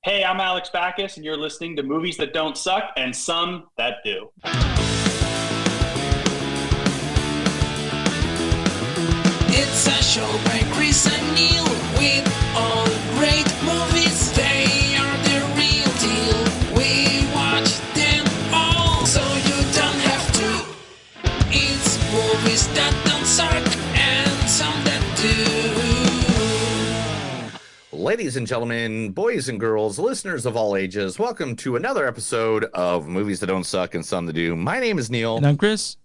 Hey, I'm Alex Backus, and you're listening to Movies That Don't Suck and Some That Do. It's a show by Chris and Neil with all great movies. They are the real deal. We watch them all, so you don't have to. It's movies that don't suck and some that do. Ladies and gentlemen, boys and girls, listeners of all ages, welcome to another episode of Movies That Don't Suck and Some That Do. My name is Neil. And I'm Chris.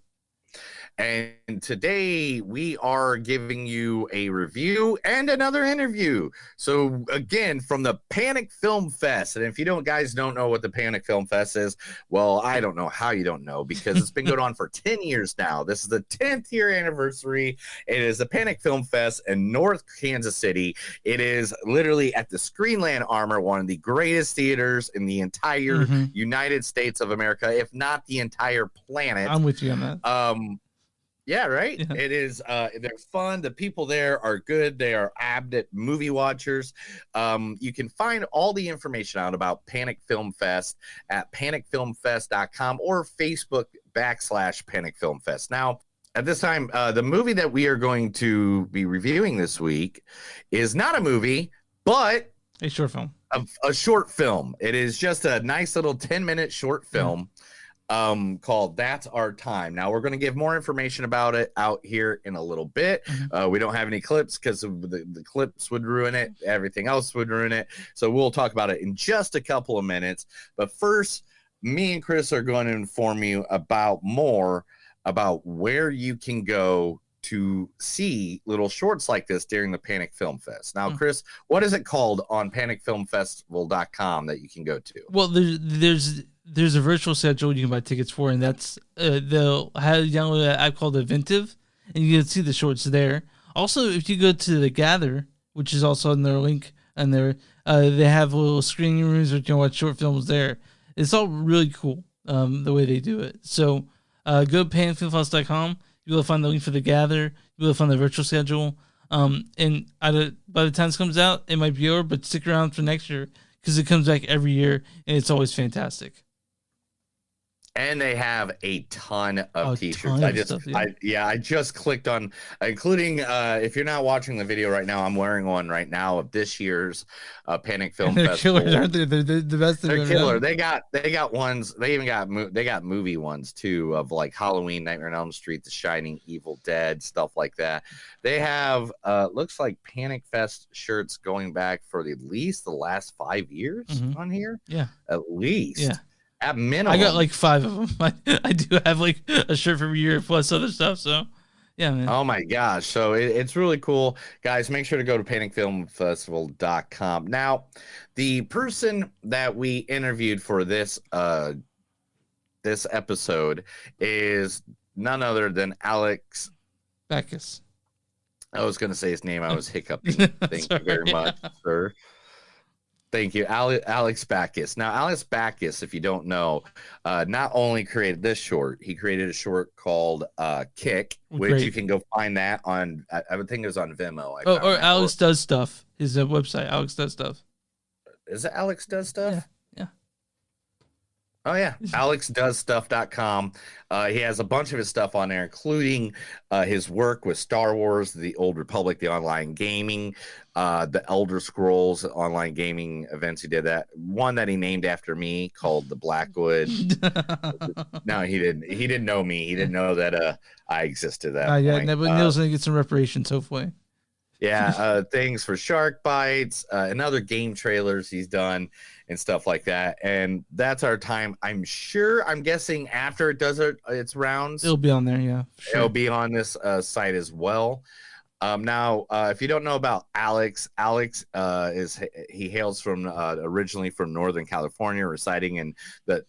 And today we are giving you a review and another interview. So again, from the Panic Film Fest. And if you guys don't know what the Panic Film Fest is, well, I don't know how you don't know, because it's been going on for 10 years now. This is the 10th year anniversary. It is the Panic Film Fest in North Kansas City. It is literally at the Screenland Armor, one of the greatest theaters in the entire United States of America, if not the entire planet. I'm with you on that. Yeah, right. Yeah. It is. They're fun. The people there are good. They are avid movie watchers. You can find all the information out about Panic Film Fest at panicfilmfest.com or Facebook/Panic Film Fest. Now, at this time, the movie that we are going to be reviewing this week is not a movie, but A short film. A short film. It is just a nice little 10-minute short film. Called That's Our Time. Now, we're going to give more information about it out here in a little bit. We don't have any clips because the clips would ruin it. Everything else would ruin it. So we'll talk about it in just a couple of minutes. But first, me and Chris are going to inform you about where you can go to see little shorts like this during the Panic Film Fest. Now, Chris, what is it called on panicfilmfestival.com that you can go to? Well, there's a virtual schedule you can buy tickets for, and that's they'll have you download an app called Inventive, and you can see the shorts there. Also, if you go to the Gather, which is also in their link, and they have little screening rooms where you can watch short films there. It's all really cool the way they do it. So go to panicfilmfest.com. You'll find the link for the Gather. You'll find the virtual schedule. And by the time this comes out, it might be over, but stick around for next year because it comes back every year, and it's always fantastic. And they have a ton of t-shirts. I just clicked on, including if you're not watching the video right now, I'm wearing one right now of this year's Panic Film Festival. Killers, aren't they? They're the best. They're killer. They got ones. They even got movie ones too, of like Halloween, Nightmare on Elm Street, The Shining, Evil Dead, stuff like that. They have looks like Panic Fest shirts going back for at least the last 5 years on here. Yeah, at least. Yeah. At minimum. I got like 5 of them. I do have like a shirt for every year plus other stuff. So, yeah, man. Oh, my gosh. So it's really cool. Guys, make sure to go to panicfilmfestival.com. Now, the person that we interviewed for this episode is none other than Alex Backus. I was going to say his name. I was hiccuping. Thank you very much, sir. Thank you, Alex Backus. Now, Alex Backus, if you don't know, not only created this short, he created a short called Kick, which you can go find that on, I would think it was on Vimeo. Or Alex Does Stuff, his website, Alex Does Stuff. Is it Alex Does Stuff? Yeah. Oh, yeah. AlexDoesStuff.com. He has a bunch of his stuff on there, including his work with Star Wars, The Old Republic, the online gaming, the Elder Scrolls online gaming events. He did that. One that he named after me called the Blackwood. No, he didn't. He didn't know me. He didn't know that I existed at that point. Yeah, but Neil's going to get some reparations, hopefully. Yeah, things for Shark Bites and other game trailers he's done and stuff like that. And That's Our Time. I'm guessing after it does its rounds, it'll be on there. Yeah, sure. It'll be on this site as well. Now, if you don't know about Alex he hails from originally from Northern California,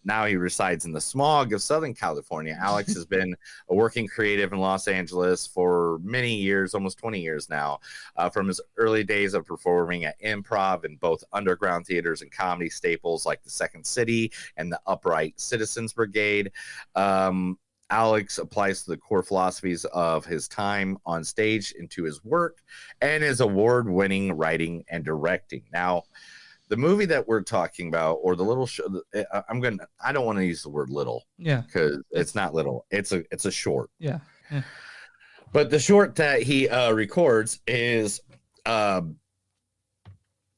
now he resides in the smog of Southern California. Alex has been a working creative in Los Angeles for many years, almost 20 years now, from his early days of performing at improv in both underground theaters and comedy staples like the Second City and the Upright Citizens Brigade. Alex applies the core philosophies of his time on stage into his work and his award-winning writing and directing. Now, the movie that we're talking about, or the little show. I don't want to use the word little. Yeah, because it's not little. It's a short. Yeah. But the short that he records is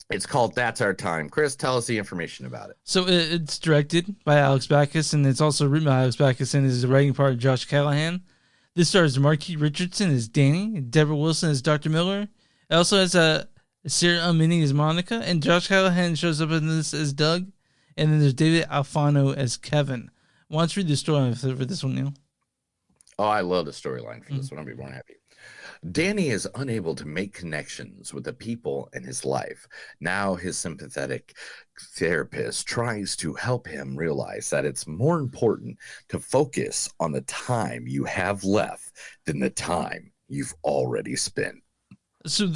it's called That's Our Time. Chris, tell us the information about it. So it's directed by Alex Backus, and it's also written by Alex Backus, and is the writing part of Josh Callahan. This stars Marquis Richardson as Danny, Deborah Wilson as Dr. Miller. It also has Sarah Umini as Monica, and Josh Callahan shows up in this as Doug. And then there's David Alfano as Kevin. Why don't you read the storyline for this one, Neil? Oh, I love the storyline for this one. I'll be more happy. Danny is unable to make connections with the people in his life. Now his sympathetic therapist tries to help him realize that it's more important to focus on the time you have left than the time you've already spent. So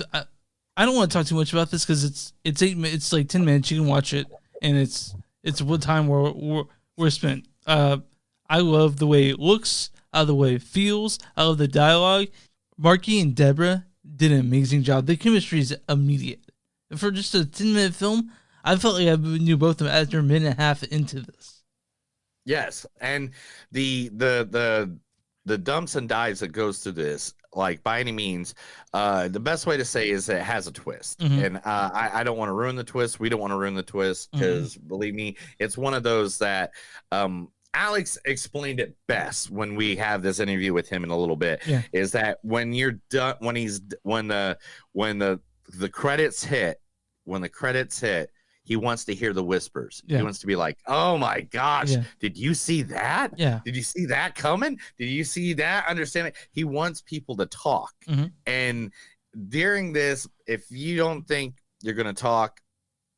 I don't want to talk too much about this because it's 8 minutes. It's like 10 minutes. You can watch it, and it's what time we're spent. I love the way it looks. I love the way it feels. I love the dialogue. Marky and Deborah did an amazing job. The chemistry is immediate. For just a 10-minute film, I felt like I knew both of them after a minute and a half into this. Yes, and the dumps and dives that goes through this, like by any means, the best way to say is it has a twist. And I don't want to ruin the twist. We don't want to ruin the twist because believe me, it's one of those that Alex explained it best when we have this interview with him in a little bit. Is that when you're done, when the credits hit, he wants to hear the whispers. He wants to be like, oh my gosh, did you see that? Did you see that coming? Did you see that? Understand it? He wants people to talk. And during this, if you don't think you're going to talk,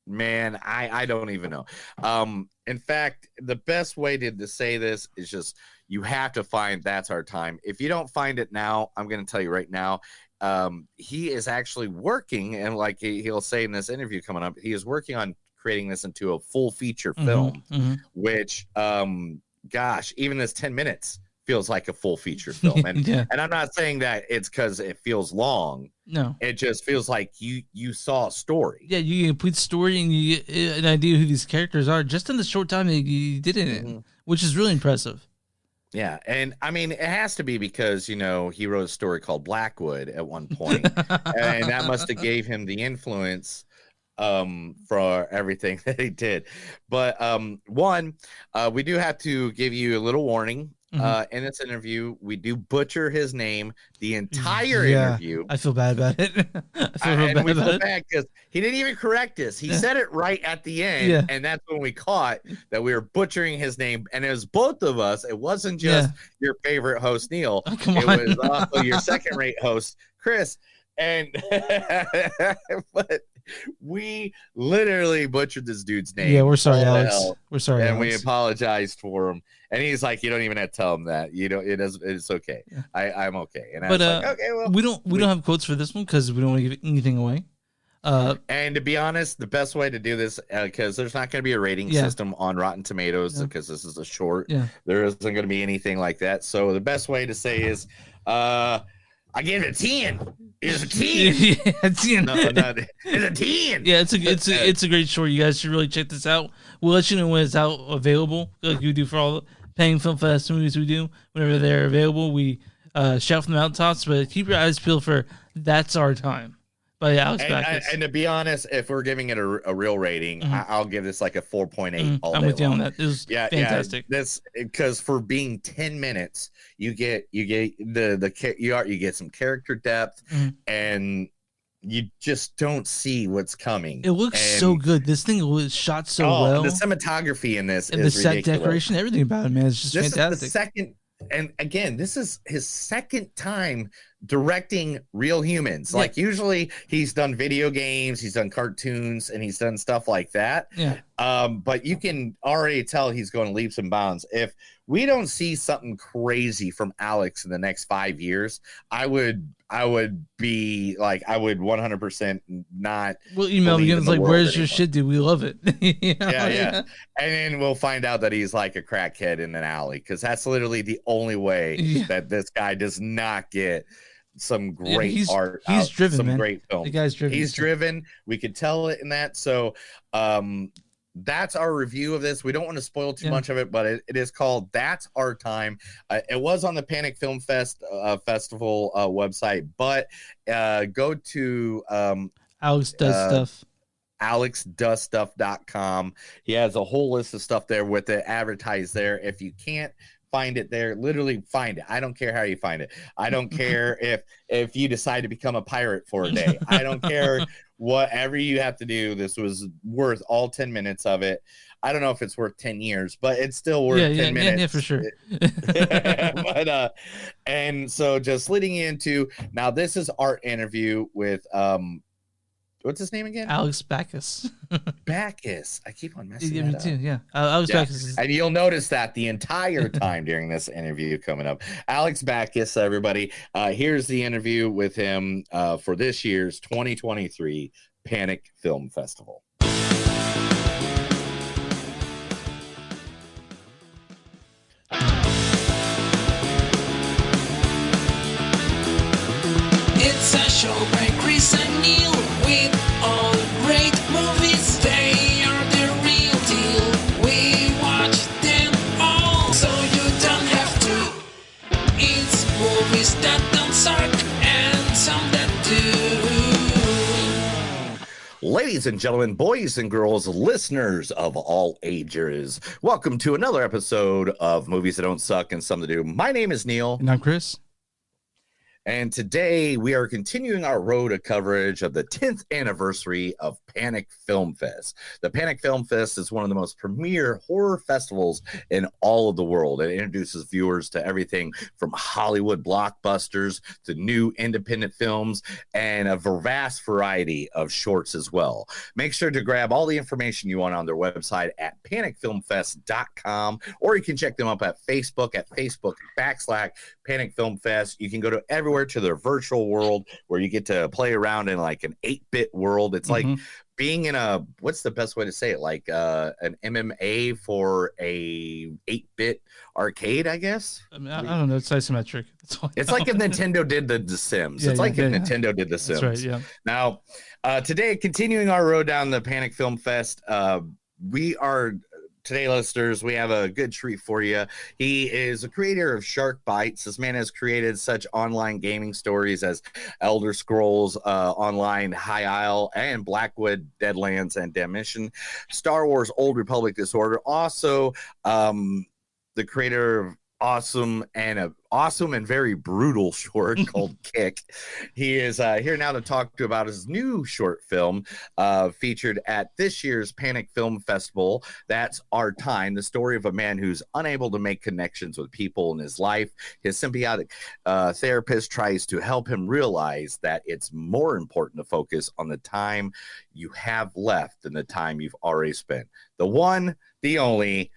man, I don't even know. In fact, the best way to say this is just you have to find That's Our Time. If you don't find it now, I'm going to tell you right now, he is actually working, and like he'll say in this interview coming up, he is working on creating this into a full feature film, which, gosh, even this 10 minutes feels like a full feature film. And and I'm not saying that it's because it feels long. No, it just feels like you saw a story. Yeah, you get a complete story and you get an idea who these characters are just in the short time that you did it, which is really impressive. Yeah, and I mean, it has to be because, you know, he wrote a story called Blackwood at one point, and that must have gave him the influence for everything that he did. But we do have to give you a little warning. In this interview, we do butcher his name the entire interview. I feel bad about it. We feel bad because he didn't even correct us. He said it right at the end, and that's when we caught that we were butchering his name. And it was both of us. It wasn't just your favorite host, Neil. It was also your second-rate host, Chris. And but we literally butchered this dude's name. Yeah, we're sorry, Alex. We're sorry, and Alex. we apologized for him. And he's like, you don't even have to tell him that. You know, it's okay. I'm okay. And I was like, okay, well, we don't have quotes for this one because we don't want to give anything away. And to be honest, the best way to do this, because there's not going to be a rating system on Rotten Tomatoes because this is a short. There isn't going to be anything like that. So the best way to say is, I give it a 10. It's a 10. A 10. No, it's a 10. Yeah, it's a great short. You guys should really check this out. We'll let you know when it's out available, like we do for all the paying film fest movies we do. Whenever they're available, we shout from the mountaintops. But keep your eyes peeled for That's Our Time by Alex Backus. And to be honest, if we're giving it a real rating, I'll give this like a 4.8 all day I'm with you long. on that. It was fantastic. Yeah, this because for being 10 minutes, you get you get some character depth, and you just don't see what's coming. It looks so good. This thing was shot so well. The cinematography in this and is the set ridiculous. Decoration, everything about it, man, it's just fantastic. Is the second. And again, this is his second time directing real humans. Like usually he's done video games, he's done cartoons, and he's done stuff like that. But you can already tell he's going leaps and bounds. If we don't see something crazy from Alex in the next 5 years, I would be like, I would 100% not. We'll email me. It's like, where's your shit, dude? We love it. Yeah. And then we'll find out that he's like a crackhead in an alley, because that's literally the only way that this guy does not get some great art. He's driven, some man. great films. The guy's driven. He's driven. We could tell it in that. So that's our review of this. We don't want to spoil too much of it, but it is called That's Our Time. It was on the Panic Film Festival website, but go to Alex Does Stuff. AlexDoesStuff.com. He has a whole list of stuff there with it advertised there. If you can't find it there, literally find it. I don't care how you find it. I don't care if you decide to become a pirate for a day. I don't care whatever you have to do. This was worth all 10 minutes of it. I don't know if it's worth 10 years, but it's still worth 10 minutes. Yeah, for sure. But and so just leading into now, this is our interview with what's his name again? Alex Backus. Backus. I keep on messing Yeah, that me up. too. Yeah, Alex Backus. And you'll notice that the entire time during this interview coming up. Alex Backus, everybody. Here's the interview with him for this year's 2023 Panic Film Festival. It's a show by Chris and Neil with all great movies. They are the real deal. We watch them all, so you don't have to. It's movies that don't suck and some that do. Ladies and gentlemen, boys and girls, listeners of all ages, welcome to another episode of Movies That Don't Suck and Some That Do. My name is Neil. And I'm Chris. And today we are continuing our road of coverage of the 10th anniversary of Panic Film Fest. The Panic Film Fest is one of the most premier horror festivals in all of the world. It introduces viewers to everything from Hollywood blockbusters to new independent films and a vast variety of shorts as well. Make sure to grab all the information you want on their website at panicfilmfest.com, or you can check them up at Facebook/Panic Film Fest. You can go to everywhere to their virtual world where you get to play around in like an 8-bit world. It's like being in a, what's the best way to say it? Like an MMA for a 8-bit arcade, I guess. I mean, I don't know. It's isometric. It's like if Nintendo did the Sims. It's like if Nintendo did the Sims. That's right, yeah. Now, today, continuing our road down the Panic Film Fest, we are... Today, listeners, we have a good treat for you. He is a creator of Shark Bites. This man has created such online gaming stories as Elder Scrolls Online, High Isle, and Blackwood, Deadlands, and Damnation, Star Wars Old Republic Disorder. Also, the creator of awesome and very brutal short called Kick. He is here now to talk to about his new short film featured at this year's Panic Film Festival. That's Our Time, the story of a man who's unable to make connections with people in his life. His symbiotic therapist tries to help him realize that it's more important to focus on the time you have left than the time you've already spent. The one, the only,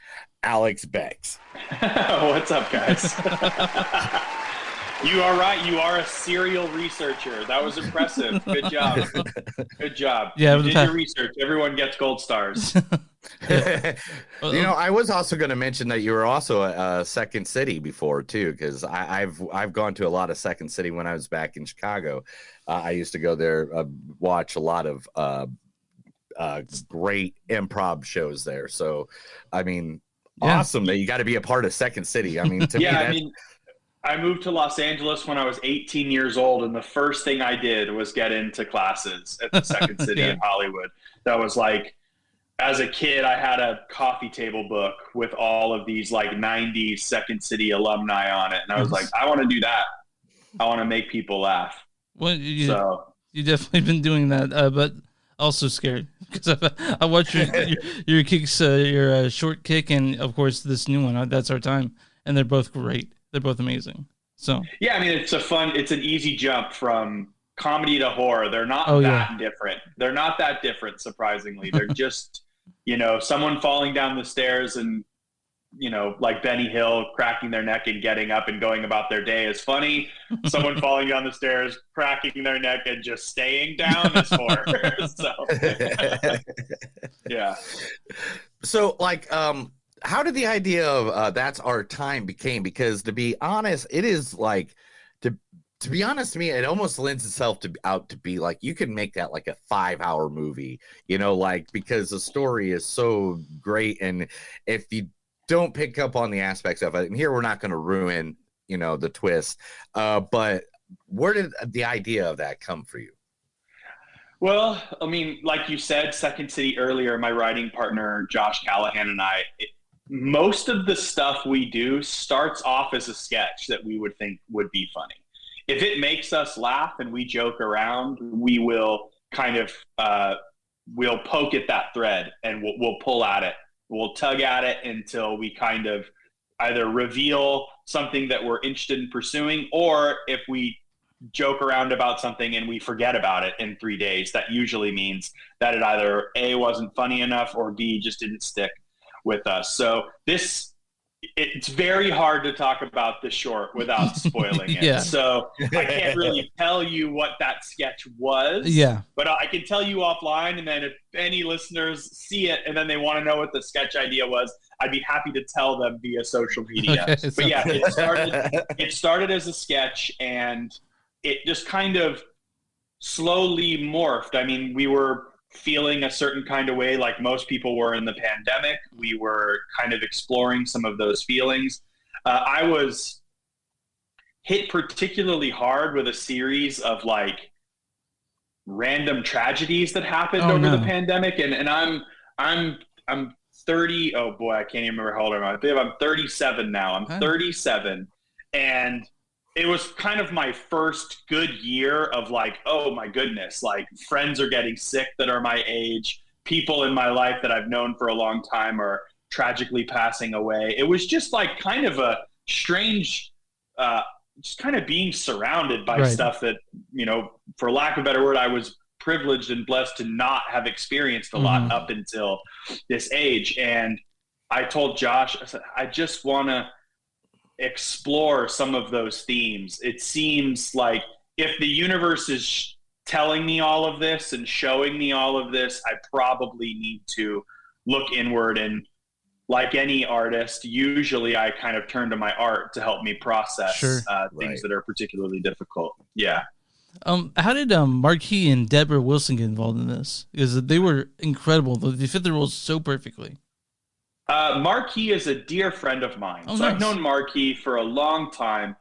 Alex Becks. What's up, guys? You are right. You are a serial researcher. That was impressive. Good job. Good job. Yeah, you did your research. Everyone gets gold stars. You know, I was also going to mention that you were also a Second City before too, because I've gone to a lot of Second City when I was back in Chicago. I used to go there, watch a lot of great improv shows there. So, I mean. Yeah. Awesome that you got to be a part of Second City. I mean, to me, I mean, I moved to Los Angeles when I was 18 years old, and the first thing I did was get into classes at the Second City in Hollywood. That was like, as a kid, I had a coffee table book with all of these like 90s Second City alumni on it, and I was like, I want to do that. I want to make people laugh. Well, you definitely been doing that, but also scared because I watched your kicks, your short kick, and of course this new one. That's Our Time, and they're both great. They're both amazing. So yeah, I mean it's an easy jump from comedy to horror. They're not different. They're not that different, surprisingly. They're just someone falling down the stairs and like Benny Hill cracking their neck and getting up and going about their day is funny. Someone falling down the stairs, cracking their neck and just staying down is horror. So, yeah. So, like, how did the idea of That's Our Time became? Because to be honest, it is like to to be honest, to me, it almost lends itself to be like, you can make that like a 5-hour movie, like, because the story is so great. And if you don't pick up on the aspects of it, and here we're not going to ruin, the twist, but where did the idea of that come for you? Well, I mean, like you said, Second City earlier, my writing partner, Josh Callahan, and I, most of the stuff we do starts off as a sketch that we would think would be funny. If it makes us laugh and we joke around, we will kind of we'll poke at that thread and we'll pull at it. We'll tug at it until we kind of either reveal something that we're interested in pursuing, or if we joke around about something and we forget about it in 3 days, that usually means that it either A, wasn't funny enough, or B, just didn't stick with us. So it's very hard to talk about the short without spoiling it. Yeah. So I can't really tell you what that sketch was. Yeah. But I can tell you offline, and then if any listeners see it and then they want to know what the sketch idea was, I'd be happy to tell them via social media. Okay, but yeah, it started as a sketch, and it just kind of slowly morphed. I mean, we were feeling a certain kind of way, like most people were in the pandemic. We were kind of exploring some of those feelings. I was hit particularly hard with a series of like random tragedies that happened over the pandemic. And I'm 30. Oh boy, I can't even remember how old I am. I'm 37 now. I'm 37. And it was kind of my first good year of like, oh my goodness, like friends are getting sick that are my age. People in my life that I've known for a long time are tragically passing away. It was just like kind of a strange, just kind of being surrounded by stuff that, for lack of a better word, I was privileged and blessed to not have experienced a lot up until this age. And I told Josh, I said, I just want to explore some of those themes. It seems like if the universe is telling me all of this and showing me all of this, I probably need to look inward. And like any artist, usually I kind of turn to my art to help me process things that are particularly difficult. Yeah. How did Marquis and Deborah Wilson get involved in this? Because they were incredible. They fit the roles so perfectly. Marquis is a dear friend of mine. Oh, so nice. I've known Marquis for a long time.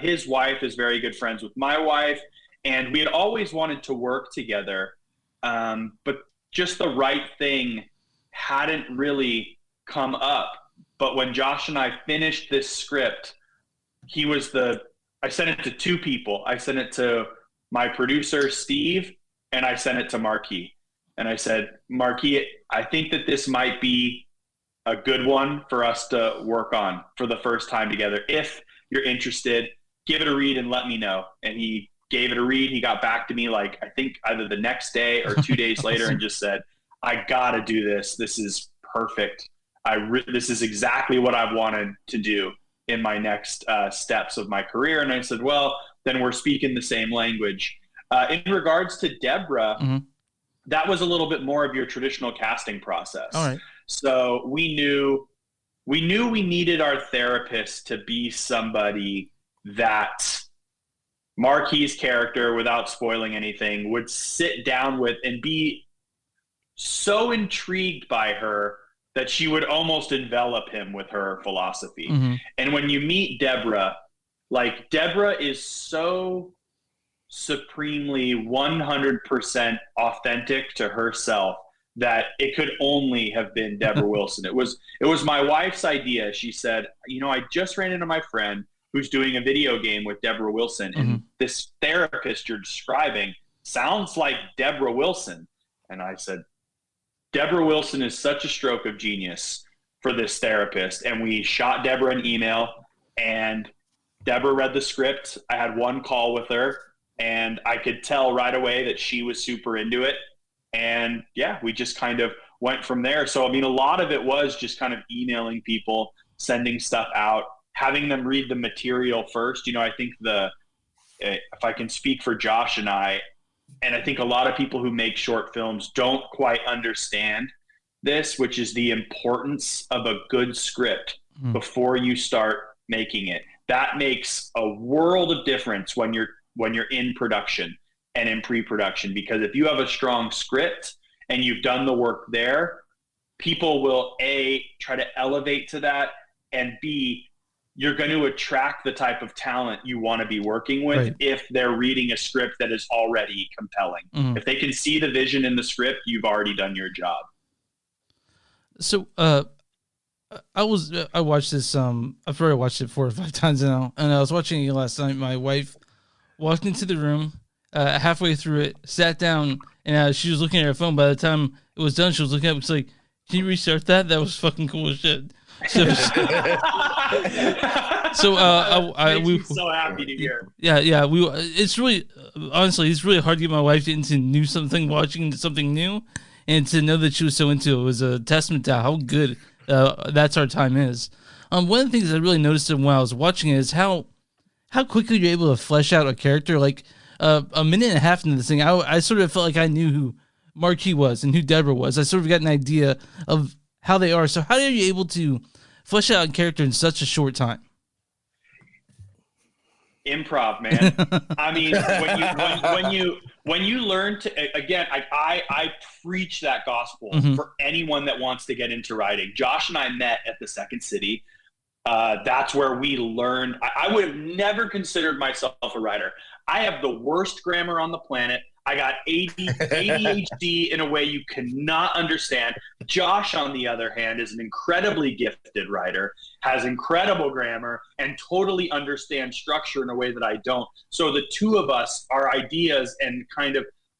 His wife is very good friends with my wife, and we had always wanted to work together. But just the right thing hadn't really come up. But when Josh and I finished this script, I sent it to two people. I sent it to my producer, Steve, and I sent it to Marquis. And I said, Marquis, I think that this might be a good one for us to work on for the first time together. If you're interested, give it a read and let me know. And he gave it a read. He got back to me like, I think either the next day or 2 days later, and just said, I gotta do this. This is perfect. This is exactly what I've wanted to do in my next steps of my career. And I said, well, then we're speaking the same language. In regards to Deborah, that was a little bit more of your traditional casting process. All right. So we knew we needed our therapist to be somebody that Marquis' character, without spoiling anything, would sit down with and be so intrigued by her that she would almost envelop him with her philosophy. And when you meet Deborah, like Deborah is so supremely 100% authentic to herself that it could only have been Deborah Wilson. It was my wife's idea. She said, I just ran into my friend who's doing a video game with Deborah Wilson, and this therapist you're describing sounds like Deborah Wilson. And I said, Deborah Wilson is such a stroke of genius for this therapist. And we shot Deborah an email, and Deborah read the script. I had one call with her, and I could tell right away that she was super into it. And yeah, we just kind of went from there. So, I mean, a lot of it was just kind of emailing people, sending stuff out, having them read the material first. I think if I can speak for Josh and I think a lot of people who make short films don't quite understand this, which is the importance of a good script before you start making it. that makes a world of difference when you're in production and in pre-production, because if you have a strong script and you've done the work there, people will A, try to elevate to that, and B, you're going to attract the type of talent you want to be working with Right. if they're reading a script that is already compelling. Mhm. If they can see the vision in the script, you've already done your job. So, I watched this. I've probably watched it 4 or 5 times now, and I was watching it last night. My wife walked into the room, halfway through it, sat down, and she was looking at her phone. By the time it was done, she was looking at it. It's like, "Can you restart that? That was fucking cool as shit." So, Makes me so happy to hear. Yeah. It's really, honestly, it's really hard to get my wife into watching something new, and to know that she was so into it was a testament to how good That's Our Time is. One of the things I really noticed when I was watching it is how quickly you're able to flesh out a character. Like a minute and a half into this thing, I sort of felt like I knew who Marquis was and who Deborah was. I sort of got an idea of how they are. So how are you able to flesh out a character in such a short time? Improv, man. I mean, when you learn to, again, I preach that gospel for anyone that wants to get into writing. Josh and I met at the Second City. That's where we learned. I would have never considered myself a writer. I have the worst grammar on the planet. I got ADHD in a way you cannot understand. Josh, on the other hand, is an incredibly gifted writer, has incredible grammar, and totally understands structure in a way that I don't. So the two of us, our ideas, and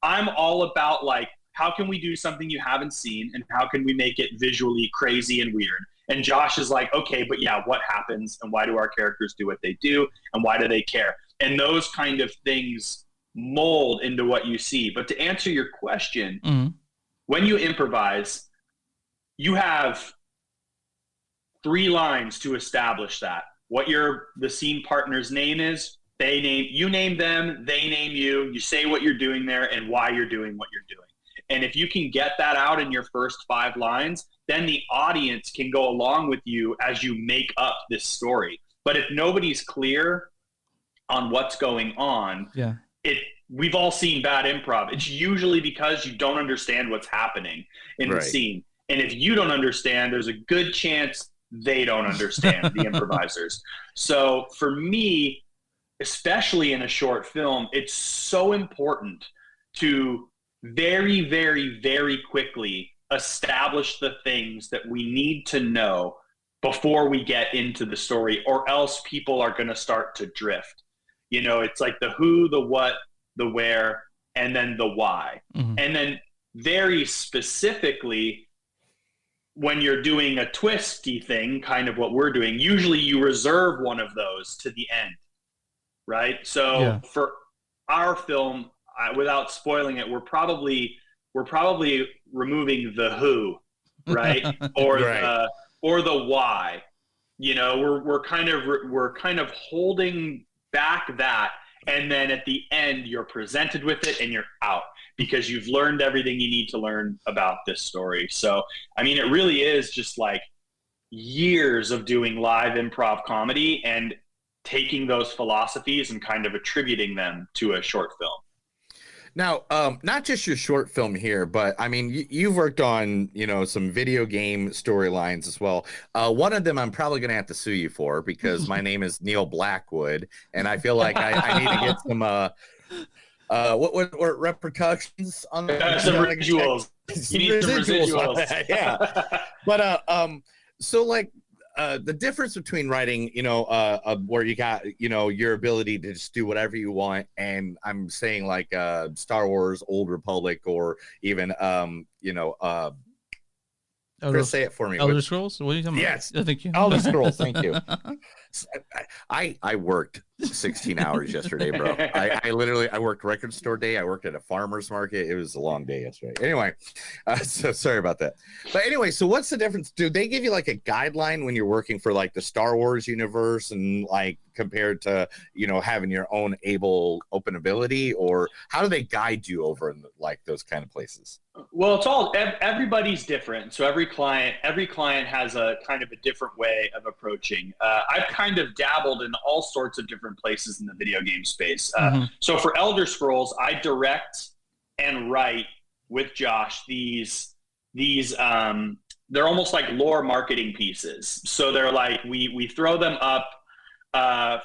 I'm all about, like, how can we do something you haven't seen, and how can we make it visually crazy and weird? And Josh is like, okay, but yeah, what happens, and why do our characters do what they do, and why do they care? And those kind of things mold into what you see. But to answer your question, when you improvise, you have 3 lines to establish that. What the scene partner's name is, you name them, they name you, you say what you're doing there and why you're doing what you're doing. And if you can get that out in your first 5 lines, then the audience can go along with you as you make up this story. But if nobody's clear on what's going on, we've all seen bad improv. It's usually because you don't understand what's happening in the scene. And if you don't understand, there's a good chance they don't understand, the improvisers. So for me, especially in a short film, it's so important to very, very, very quickly establish the things that we need to know before we get into the story, or else people are going to start to drift. You know, it's like the who, the what, the where, and then the why. And then very specifically, when you're doing a twisty thing, kind of what we're doing, usually you reserve one of those to the end, right? So for our film, without spoiling it, we're probably removing the who, right? Or the why. You know, we're kind of holding back that, and then at the end you're presented with it and you're out because you've learned everything you need to learn about this story. So I mean, it really is just like years of doing live improv comedy and taking those philosophies and kind of attributing them to a short film. Now, not just your short film here, but I mean, you've worked on, some video game storylines as well. One of them I'm probably going to have to sue you for because my name is Neil Blackwood, and I feel like I need to get some what repercussions on some residuals. You need some residuals. Yeah, but so like. The difference between writing, where you got, your ability to just do whatever you want, and I'm saying like Star Wars, Old Republic, or even, Chris, say it for me. Elder Scrolls? What are you talking about? Yes. Thank you. Elder Scrolls. Thank you. I worked 16 hours yesterday, bro. I worked record store day. I worked at a farmer's market. It was a long day yesterday. Anyway, so sorry about that. But anyway, so what's the difference? Do they give you like a guideline when you're working for like the Star Wars universe and like compared to, having your own open ability, or how do they guide you over in like those kind of places? Well, it's all everybody's different. So every client has a kind of a different way of approaching. I've kind of dabbled in all sorts of different places in the video game space. So for Elder Scrolls, I direct and write with Josh these they're almost like lore marketing pieces. So they're like we throw them up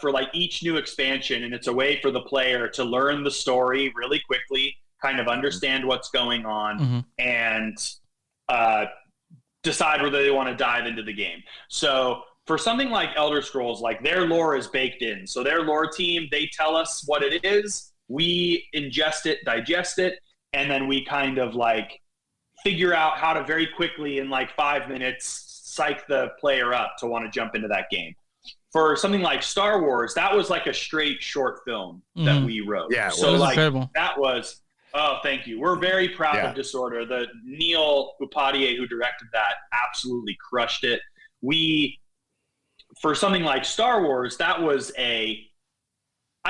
for like each new expansion, and it's a way for the player to learn the story really quickly, kind of understand what's going on, and decide whether they want to dive into the game. So for something like Elder Scrolls, like their lore is baked in. So their lore team, they tell us what it is, we ingest it, digest it, and then we kind of like figure out how to very quickly in like 5 minutes psych the player up to want to jump into that game. For something like Star Wars, that was like a straight short film that we wrote. Yeah, so like incredible. That was, oh, thank you. We're very proud of Disorder. The Neil Upadhyay, who directed that, absolutely crushed it. For something like Star Wars, that was I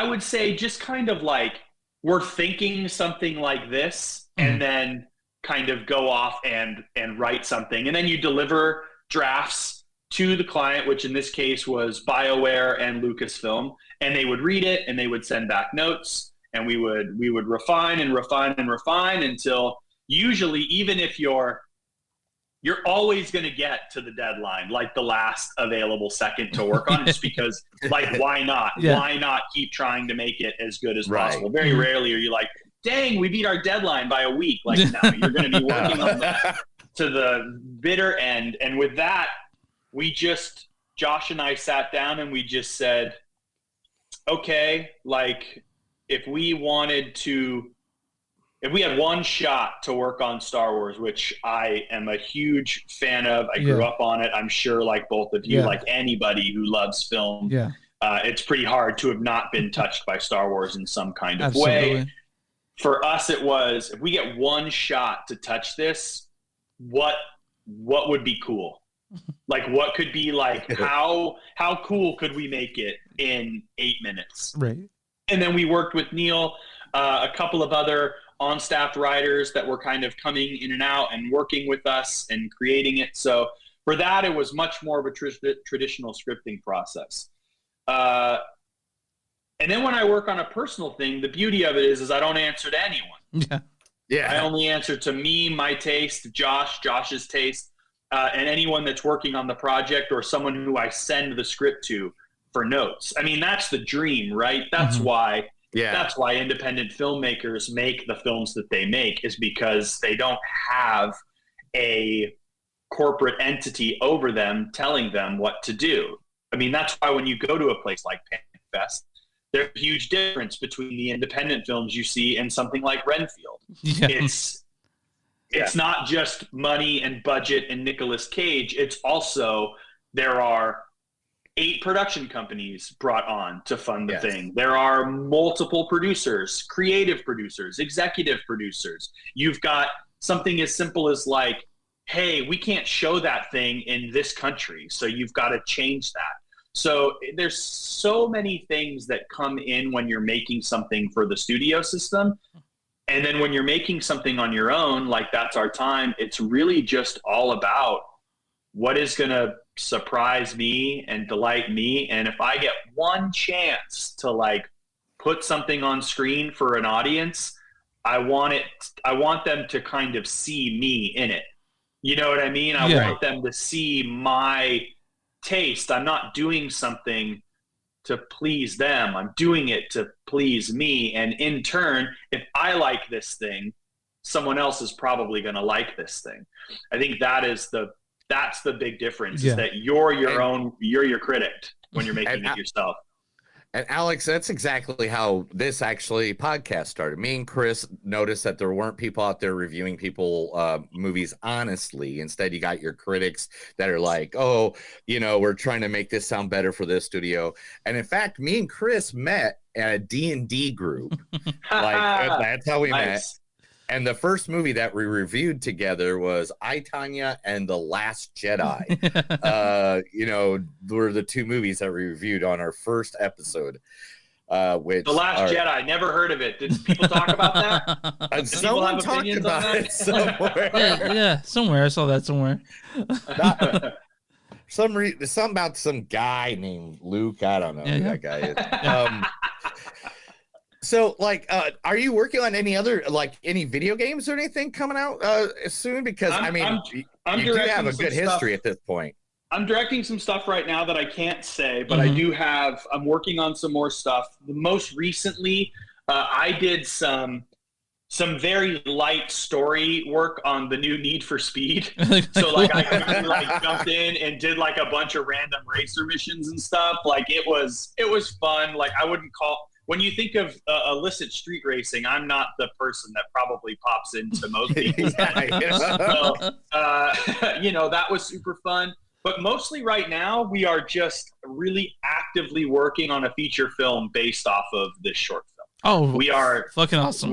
would say just kind of like, we're thinking something like this, and then kind of go off and write something. And then you deliver drafts to the client, which in this case was BioWare and Lucasfilm, and they would read it and they would send back notes, and we would refine and refine and refine until usually, even if you're always going to get to the deadline, like the last available second to work on, just because like, why not? Why not keep trying to make it as good as possible? Very rarely are you like, dang, we beat our deadline by a week. Like, no, you're going to be working on that to the bitter end. And with that, Josh and I sat down and we just said, okay, like if we had one shot to work on Star Wars, which I am a huge fan of, I grew up on it. I'm sure like both of you, like anybody who loves film, it's pretty hard to have not been touched by Star Wars in some kind of way. For us, it was, if we get one shot to touch this, what would be cool? Like, what could be like, how cool could we make it in 8 minutes? Right. And then we worked with Neil, a couple of other on-staff writers that were kind of coming in and out and working with us and creating it. So for that, it was much more of a traditional scripting process. And then when I work on a personal thing, the beauty of it is I don't answer to anyone. I only answer to me, my taste, Josh's taste, and anyone that's working on the project or someone who I send the script to for notes. I mean, that's the dream, right? That's why independent filmmakers make the films that they make, is because they don't have a corporate entity over them telling them what to do. I mean, that's why when you go to a place like PanFest, there's a huge difference between the independent films you see and something like Renfield. It's not just money and budget and Nicolas Cage. It's also, there are 8 production companies brought on to fund the thing. There are multiple producers, creative producers, executive producers. You've got something as simple as like, hey, we can't show that thing in this country, so you've got to change that. So there's so many things that come in when you're making something for the studio system. And then when you're making something on your own, like That's Our Time, it's really just all about what is going to surprise me and delight me. And if I get one chance to like put something on screen for an audience, I want them to kind of see me in it. You know what I mean? I want them to see my taste. I'm not doing something to please them. I'm doing it to please me. And in turn, if I like this thing, someone else is probably going to like this thing. I think that's the big difference, is that you're your critic when you're making it yourself. And Alex, that's exactly how this actually podcast started. Me and Chris noticed that there weren't people out there reviewing movies honestly. Instead, you got your critics that are like, oh, we're trying to make this sound better for this studio. And in fact, me and Chris met at a D&D group. That's how we met. And the first movie that we reviewed together was I, Tonya and The Last Jedi. Were the 2 movies that we reviewed on our first episode. which The Last Jedi. Never heard of it. Did people talk about that? And someone talked about it somewhere. Yeah, somewhere I saw that somewhere. Something about some guy named Luke. I don't know who that guy is. So, like, are you working on any other, like, any video games or anything coming out soon? Because you do have a good history at this point. I'm directing some stuff right now that I can't say, but I'm working on some more stuff. Most recently, I did some very light story work on the new Need for Speed. So like I kind of jumped in and did like a bunch of random racer missions and stuff. Like it was fun. Like I wouldn't call, when you think of illicit street racing, I'm not the person that probably pops into most people's heads. So, that was super fun. But mostly right now, we are just really actively working on a feature film based off of this short film. Oh, we are fucking awesome.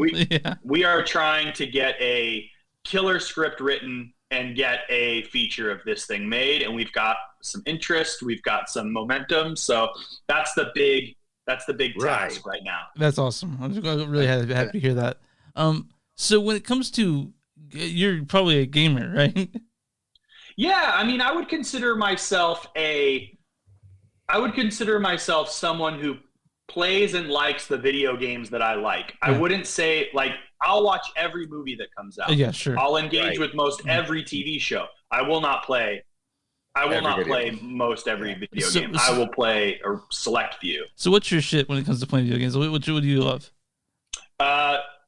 We are trying to get a killer script written and get a feature of this thing made. And we've got some interest. We've got some momentum. So that's the big task right now. That's awesome. I'm really happy to hear that. So when it comes to, you're probably a gamer, right? Yeah, I mean, I would consider myself someone who plays and likes the video games that I like. Yeah. I wouldn't say, like, I'll watch every movie that comes out. Yeah, sure. I'll engage with most every TV show. I will not play most every video game. I will play a select few. So what's your shit when it comes to playing video games? What do you love?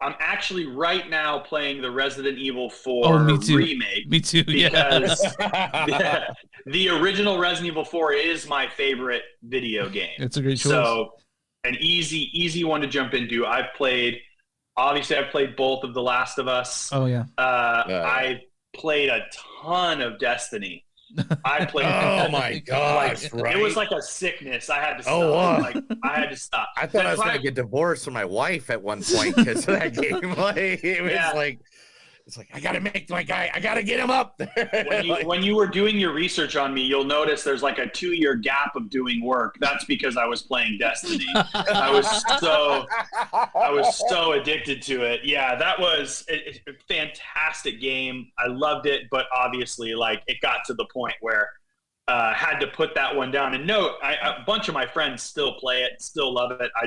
I'm actually right now playing the Resident Evil 4 remake. Me too, because the original Resident Evil 4 is my favorite video game. It's a great choice. So an easy one to jump into. I've played both of The Last of Us. Oh, yeah. I played a ton of Destiny. I played. Oh my gosh! It was like a sickness. I had to stop. I had to stop. I thought I was going to get divorced from my wife at one point because of that game. It's like I got to make my guy. I got to get him up there. When you were doing your research on me, you'll notice there's like a 2-year gap of doing work. That's because I was playing Destiny. I was so addicted to it. Yeah, that was a fantastic game. I loved it, but obviously, like, it got to the point where had to put that one down. And note, a bunch of my friends still play it, still love it. I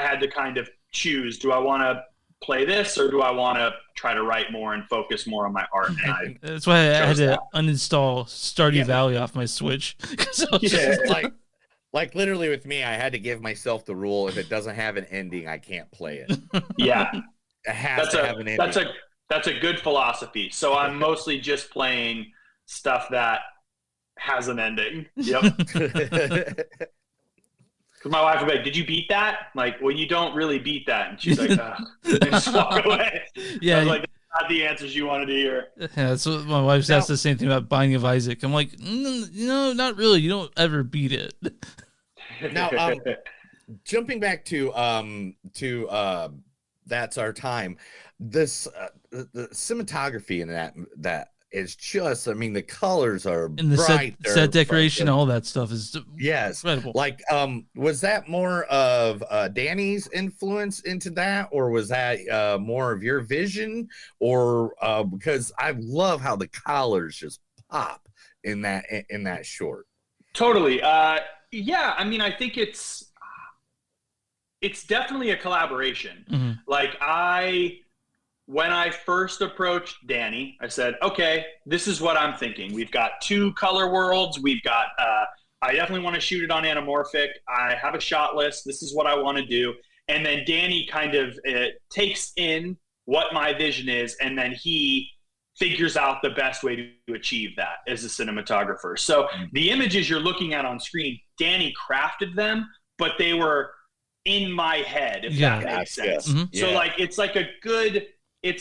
had to kind of choose: do I want to play this, or do I want to try to write more and focus more on my art? And that's why I had to uninstall Stardew Valley off my Switch. Like literally with me, I had to give myself the rule: if it doesn't have an ending, I can't play it. Yeah, it has to have an ending. That's a good philosophy. So I'm mostly just playing stuff that has an ending. Yep. Because my wife would be like, "Did you beat that?" I'm like, well, you don't really beat that. And she's like, "Ugh." And just walk away. Yeah, I was like, that's not the answers you wanted to hear. Yeah, so my wife says the same thing about Binding of Isaac. I'm like, no, not really. You don't ever beat it. Now, jumping back to That's Our Time. This the cinematography in that is just, I mean, the colors are and the bright. Set decoration, all that stuff is incredible. Like, was that more of Danny's influence into that, or was that more of your vision, or because I love how the colors just pop in that short. Totally. Yeah, I mean, I think it's definitely a collaboration. Mm-hmm. Like when I first approached Danny, I said, okay, this is what I'm thinking. We've got 2 color worlds. We've got, I definitely want to shoot it on anamorphic. I have a shot list. This is what I want to do. And then Danny kind of takes in what my vision is, and then he figures out the best way to achieve that as a cinematographer. So the images you're looking at on screen, Danny crafted them, but they were in my head, if that makes sense. Mm-hmm. So like, it's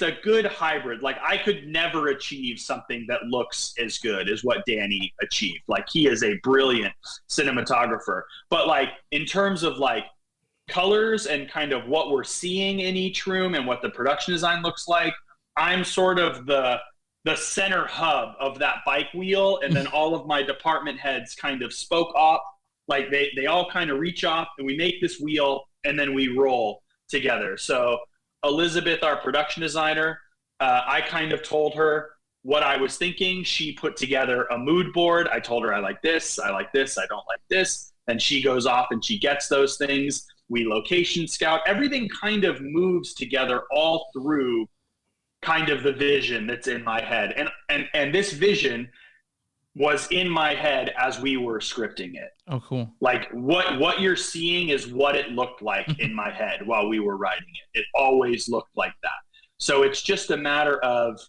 a good hybrid. Like, I could never achieve something that looks as good as what Danny achieved. Like, he is a brilliant cinematographer. But like, in terms of like colors and kind of what we're seeing in each room and what the production design looks like, I'm sort of the center hub of that bike wheel. And then all of my department heads kind of spoke off Like they all kind of reach off and we make this wheel and then we roll together. So Elizabeth, our production designer, I kind of told her what I was thinking. She put together a mood board. I told her I like this, I don't like this. And she goes off and she gets those things. We location scout. Everything kind of moves together all through kind of the vision that's in my head. And this vision was in my head as we were scripting it. Oh, cool. Like what you're seeing is what it looked like in my head while we were writing it. It always looked like that. So it's just a matter of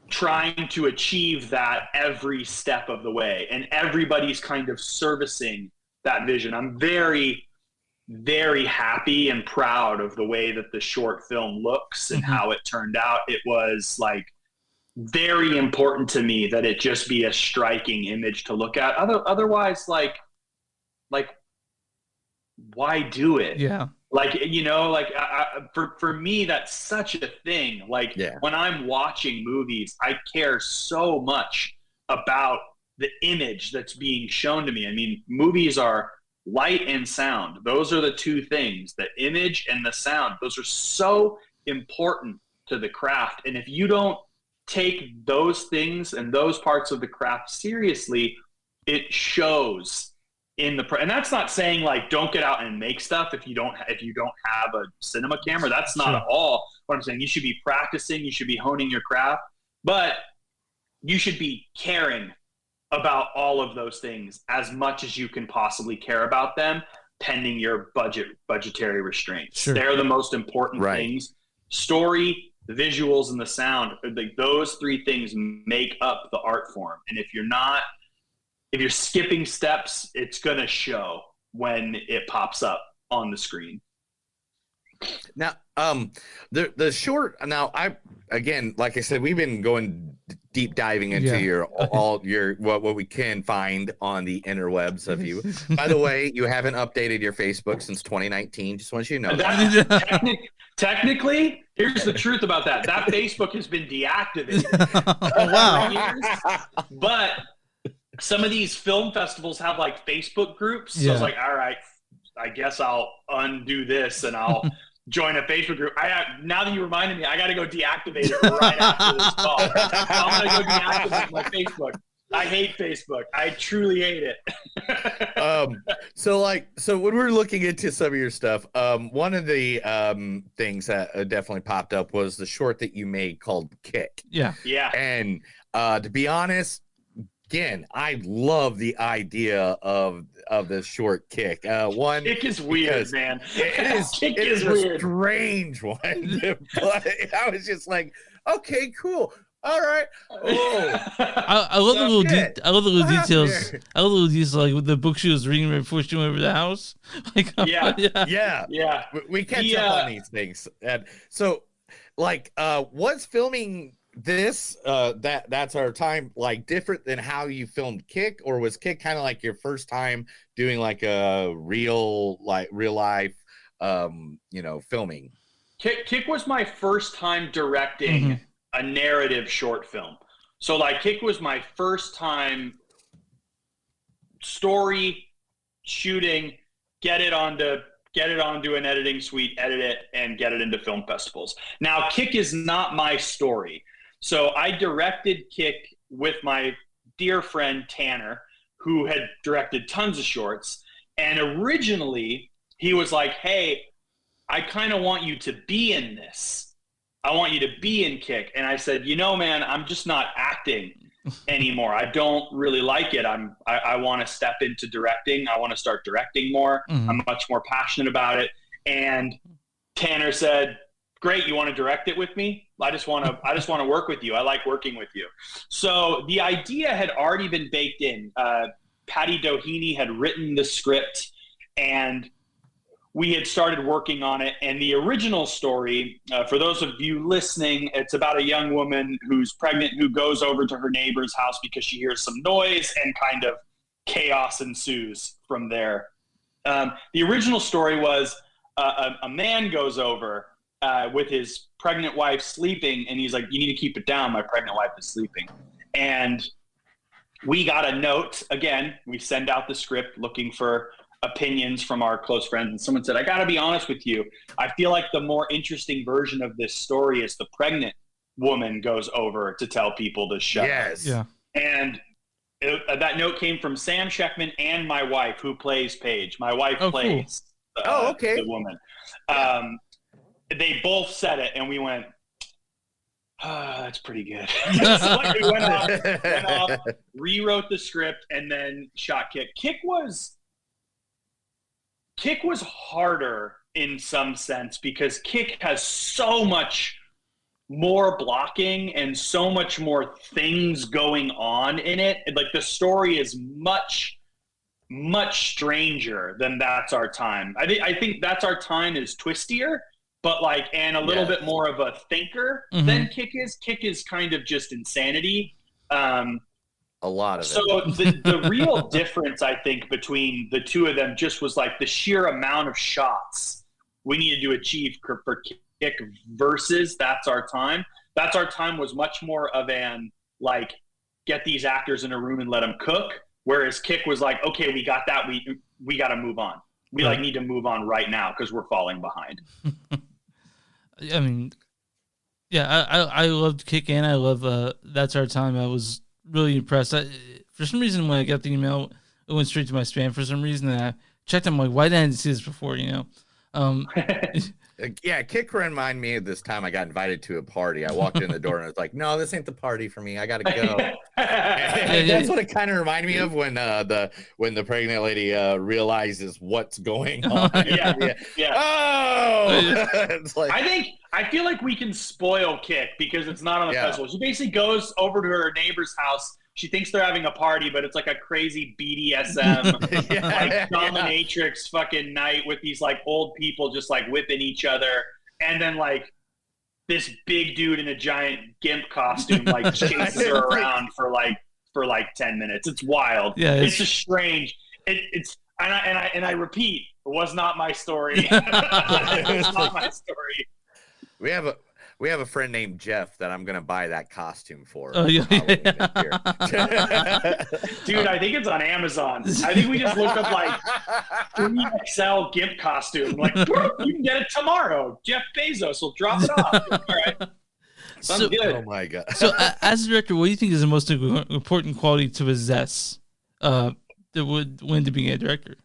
trying to achieve that every step of the way. And everybody's kind of servicing that vision. I'm very, very happy and proud of the way that the short film looks and how it turned out. It was like very important to me that it just be a striking image to look at. Otherwise, like why do it? Yeah. Like, you know, like for me, that's such a thing. Like when I'm watching movies, I care so much about the image that's being shown to me. I mean, movies are light and sound. Those are the two things, the image and the sound. Those are so important to the craft. And if you don't take those things and those parts of the craft seriously, it shows in the and that's not saying like don't get out and make stuff if you don't have a cinema camera. That's not at all what I'm saying. You should be practicing, you should be honing your craft, but you should be caring about all of those things as much as you can possibly care about them, pending your budgetary restraints. They're the most important things. Story, the visuals, and the sound, like those three things make up the art form. And if you're skipping steps, it's going to show when it pops up on the screen. Now, the short, now again, like I said, we've been going deep diving into what we can find on the interwebs of you. By the way, you haven't updated your Facebook since 2019. Just want you to know that. Technically, here's the truth about that. That Facebook has been deactivated. Oh, wow. But some of these film festivals have like Facebook groups. So I was like, all right, I guess I'll undo this and I'll join a Facebook group. Now that you reminded me, I got to go deactivate it right after this call. I'm going to go deactivate my Facebook. I hate Facebook. I truly hate it. So when we're looking into some of your stuff, one of the things that definitely popped up was the short that you made called Kick. Yeah. And to be honest, again, I love the idea of the short Kick. Kick is weird, man. It is weird. A strange one. But I was just like, okay, cool. All right. Oh, I love the little details. I love the little details, like with the book she was reading before she went over the house. Like, yeah. We catch up on these things, and so, like, was filming this that's our time like different than how you filmed Kick, or was Kick kind of like your first time doing like a real life filming? Kick was my first time directing a narrative short film. So like Kick was my first time story shooting, get it onto an editing suite, edit it, and get it into film festivals. Now Kick is not my story. So I directed Kick with my dear friend Tanner, who had directed tons of shorts. And originally he was like, hey, I kind of want you to be in this. I want you to be in Kick. And I said, man, I'm just not acting anymore. I don't really like it. I want to step into directing. I want to start directing more. I'm much more passionate about it. And Tanner said, great, you want to direct it with me? I just want to work with you. I like working with you. So the idea had already been baked in. Patty Doheny had written the script, and we had started working on it. And the original story, for those of you listening, it's about a young woman who's pregnant who goes over to her neighbor's house because she hears some noise, and kind of chaos ensues from there. The original story was a man goes over with his pregnant wife sleeping, and he's like, you need to keep it down. My pregnant wife is sleeping. And we got a note. Again, we send out the script looking for opinions from our close friends, and someone said, I got to be honest with you. I feel like the more interesting version of this story is the pregnant woman goes over to tell people to shut up. Yes. Yeah. And that note came from Sam Sheckman and my wife, who plays Paige. My wife plays the woman. They both said it, and we went, that's pretty good. So like we went off, rewrote the script, and then shot Kick. Kick was harder in some sense because Kick has so much more blocking and so much more things going on in it. Like the story is much stranger than That's Our Time. I think That's Our Time is twistier, but like, and a little bit more of a thinker than Kick is. Kick is kind of just insanity. A lot of so it. the real difference, I think, between the two of them just was like the sheer amount of shots we needed to achieve for Kick versus That's Our Time. That's Our Time was much more of an, like, get these actors in a room and let them cook, whereas Kick was like, okay, we got that. We got to move on. We like need to move on right now because we're falling behind. I mean, yeah, I loved Kick and I love That's Our Time. I was really impressed. For some reason, when I got the email, it went straight to my spam. For some reason, and I checked. I'm like, why didn't I see this before? You know. Yeah, Kick reminded me of this time I got invited to a party. I walked in the door and I was like, no, this ain't the party for me. I gotta go. That's what it kind of reminded me of when the pregnant lady realizes what's going on. Yeah. Oh, it's like, I feel like we can spoil Kick because it's not on the festival. She basically goes over to her neighbor's house. She thinks they're having a party, but it's like a crazy BDSM, like dominatrix fucking night with these like old people just like whipping each other. And then like this big dude in a giant GIMP costume like chases her around for like 10 minutes. It's wild. Yeah, it's just strange. It's and I repeat, it was not my story. It was not my story. We have a friend named Jeff that I'm gonna buy that costume for. Oh, yeah. Dude, I think it's on Amazon. I think we just looked up like 3XL GIMP costume. Like, you can get it tomorrow. Jeff Bezos will drop it off. All right. Sounds good. Oh my god. So, as a director, what do you think is the most important quality to possess that would win to being a director?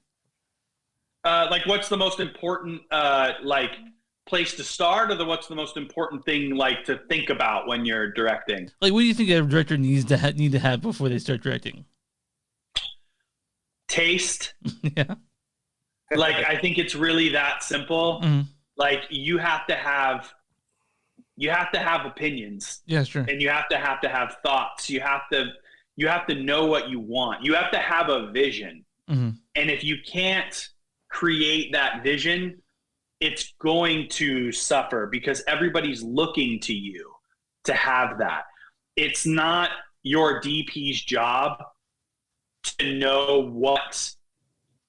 Like, what's the most important place to start, or what's the most important thing like to think about when you're directing? Like, what do you think a director needs to have before they start directing? Taste. Yeah. Like, I think it's really that simple. Mm-hmm. Like, you have to have opinions. Yeah, sure. And you have to have thoughts. You have to know what you want. You have to have a vision. Mm-hmm. And if you can't create that vision, it's going to suffer because everybody's looking to you to have that. It's not your DP's job to know what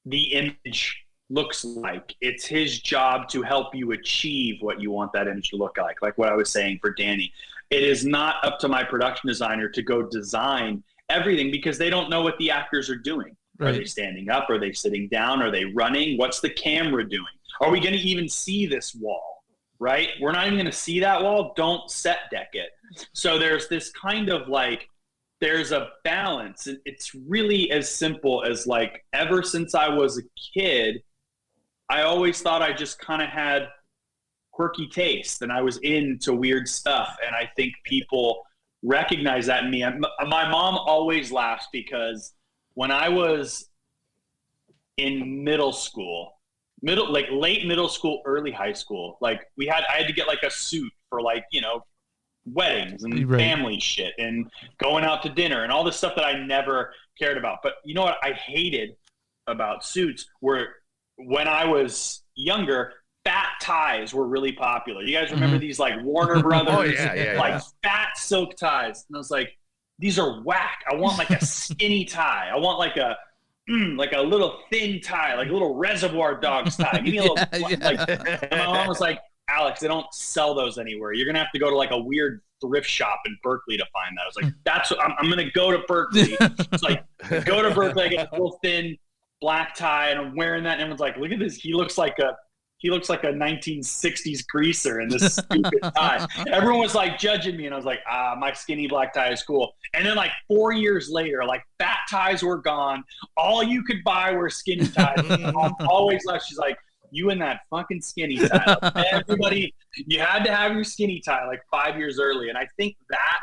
the image looks like. It's his job to help you achieve what you want that image to look like what I was saying for Danny. It is not up to my production designer to go design everything because they don't know what the actors are doing. Right. Are they standing up? Are they sitting down? Are they running? What's the camera doing? Are we going to even see this wall, right? We're not even going to see that wall. Don't set deck it. So there's this kind of like, there's a balance. It's really as simple as like, ever since I was a kid, I always thought I just kind of had quirky taste and I was into weird stuff. And I think people recognize that in me. My mom always laughs because when I was in middle school, late middle school, early high school, like I had to get like a suit for like, weddings and family shit and going out to dinner and all this stuff that I never cared about. But you know what I hated about suits were when I was younger, fat ties were really popular. You guys remember these like Warner Brothers, fat silk ties? And I was like, these are whack. I want like a skinny tie. I want like a little thin tie, like a little Reservoir Dogs tie. Give me a little, and my mom was like, Alex, they don't sell those anywhere. You're going to have to go to like a weird thrift shop in Berkeley to find that. I was like, that's what I'm going to go to Berkeley. It's like, go to Berkeley. I get a little thin black tie and I'm wearing that. And everyone's like, look at this. He looks like a 1960s greaser in this stupid tie. Everyone was like judging me. And I was like, my skinny black tie is cool. And then like 4 years later, like fat ties were gone. All you could buy were skinny ties. I'm always left. She's like, you in that fucking skinny tie. Like, everybody, you had to have your skinny tie like 5 years early. And I think that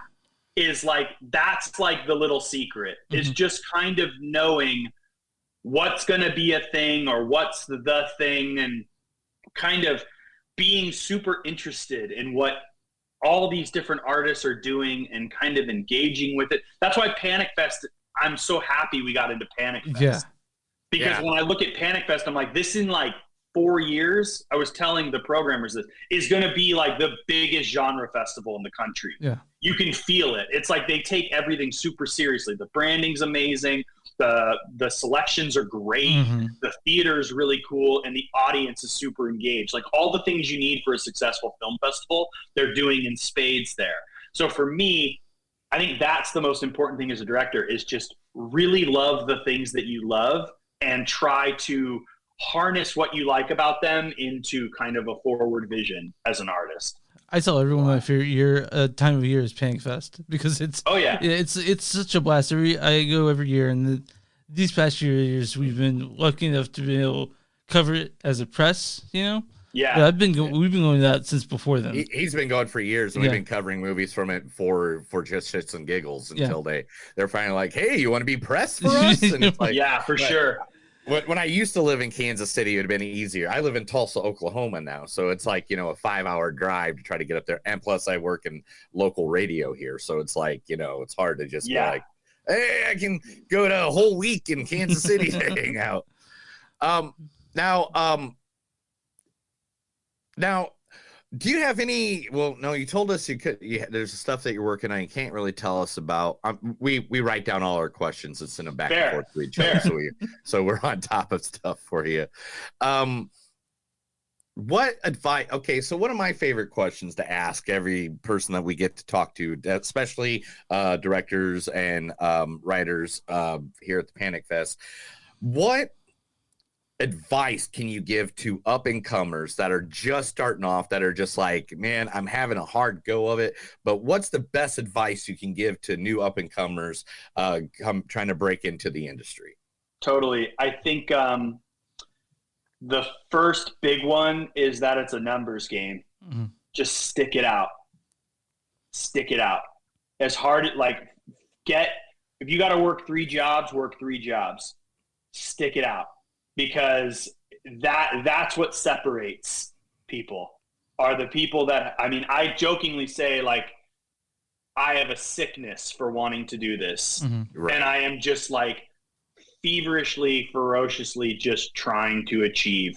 is like, that's like the little secret is just kind of knowing what's going to be a thing or what's the thing, and kind of being super interested in what all these different artists are doing and kind of engaging with it. That's why Panic Fest, I'm so happy we got into Panic Fest. Yeah. Because when I look at Panic Fest, I'm like, this in like 4 years, I was telling the programmers this, is going to be like the biggest genre festival in the country. Yeah. You can feel it. It's like they take everything super seriously. The branding's amazing. The selections are great. The theater is really cool. And the audience is super engaged. Like all the things you need for a successful film festival, they're doing in spades there. So for me, I think that's the most important thing as a director is just really love the things that you love and try to harness what you like about them into kind of a forward vision as an artist. I tell everyone my favorite time of year is Panic Fest because it's it's such a blast. I go every year, and these past few years we've been lucky enough to be able to cover it as a press. You know, we've been going to that since before then. He's been going for years, and we've been covering movies from it for just shits and giggles until they're finally like, hey, you want to be press for us? And it's like, for sure. When I used to live in Kansas City, it would have been easier. I live in Tulsa, Oklahoma now. So it's like, a 5-hour drive to try to get up there. And plus I work in local radio here. So it's like, it's hard to just be like, hey, I can go to a whole week in Kansas City to hang out. Now, do you have any? Well, no, you told us you could. There's stuff that you're working on. You can't really tell us about. We write down all our questions and send them back and forth to each other, so we're on top of stuff for you. What advice? Okay, so one of my favorite questions to ask every person that we get to talk to, especially directors and writers here at the Panic Fest, what advice can you give to up-and-comers that are just starting off, that are just like, man, I'm having a hard go of it, but what's the best advice you can give to new up-and-comers trying to break into the industry? Totally. I think the first big one is that it's a numbers game. Just stick it out. As hard as if you got to work 3 jobs, work 3 jobs. Stick it out. Because that's what separates people, are the people that, I jokingly say, like, I have a sickness for wanting to do this. Right. And I am just like feverishly, ferociously just trying to achieve